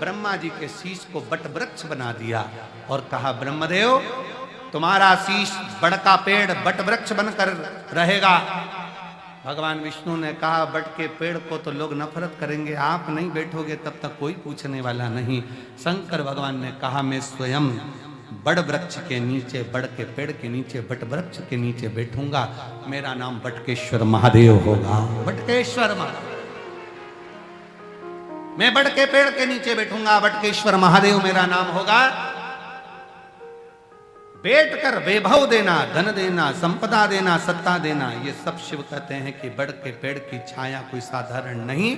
ब्रह्मा जी के शीश को बट वृक्ष बना दिया और कहा, ब्रह्मदेव तुम्हारा शीश बड़ का पेड़ बट वृक्ष बनकर रहेगा। भगवान विष्णु ने कहा, बट के पेड़ को तो लोग नफरत करेंगे, आप नहीं बैठोगे तब तक कोई पूछने वाला नहीं। शंकर भगवान ने कहा, मैं स्वयं बड़ वृक्ष के नीचे, बड़ के पेड़ के नीचे, बट वृक्ष के नीचे बैठूंगा। मेरा नाम बटकेश्वर महादेव होगा। बटकेश्वर महादेव, मैं बड़ के पेड़ के नीचे बैठूंगा, बटकेश्वर महादेव मेरा नाम होगा। बैठ कर वैभव देना, धन देना, संपदा देना, सत्ता देना, ये सब शिव कहते हैं कि बड़ के पेड़ की छाया कोई साधारण नहीं,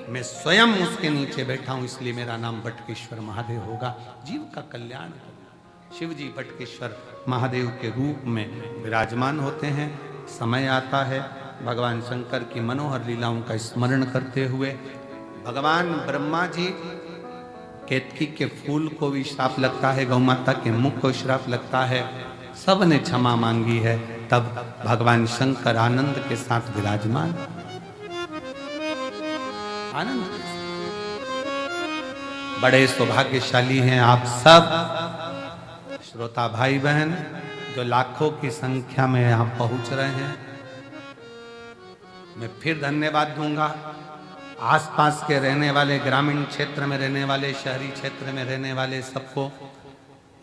मैं स्वयं उसके नीचे बैठा हूं, इसलिए मेरा नाम बटकेश्वर महादेव होगा। जीव का कल्याण होगा। शिव जी बटकेश्वर महादेव के रूप में विराजमान होते हैं। समय आता है भगवान शंकर की मनोहर लीलाओं का स्मरण करते हुए भगवान ब्रह्मा जी केतकी के फूल को भी श्राप लगता है, गौ माता के मुख को श्राप लगता है, सब ने क्षमा मांगी है। तब भगवान शंकर आनंद के साथ विराजमान, आनंद। बड़े सौभाग्यशाली हैं आप सब श्रोता भाई बहन जो लाखों की संख्या में यहां पहुंच रहे हैं। मैं फिर धन्यवाद दूंगा आसपास के रहने वाले, ग्रामीण क्षेत्र में रहने वाले, शहरी क्षेत्र में रहने वाले सबको।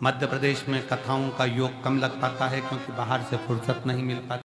मध्य प्रदेश में कथाओं का योग कम लग पाता है क्योंकि बाहर से फुर्सत नहीं मिल पाती।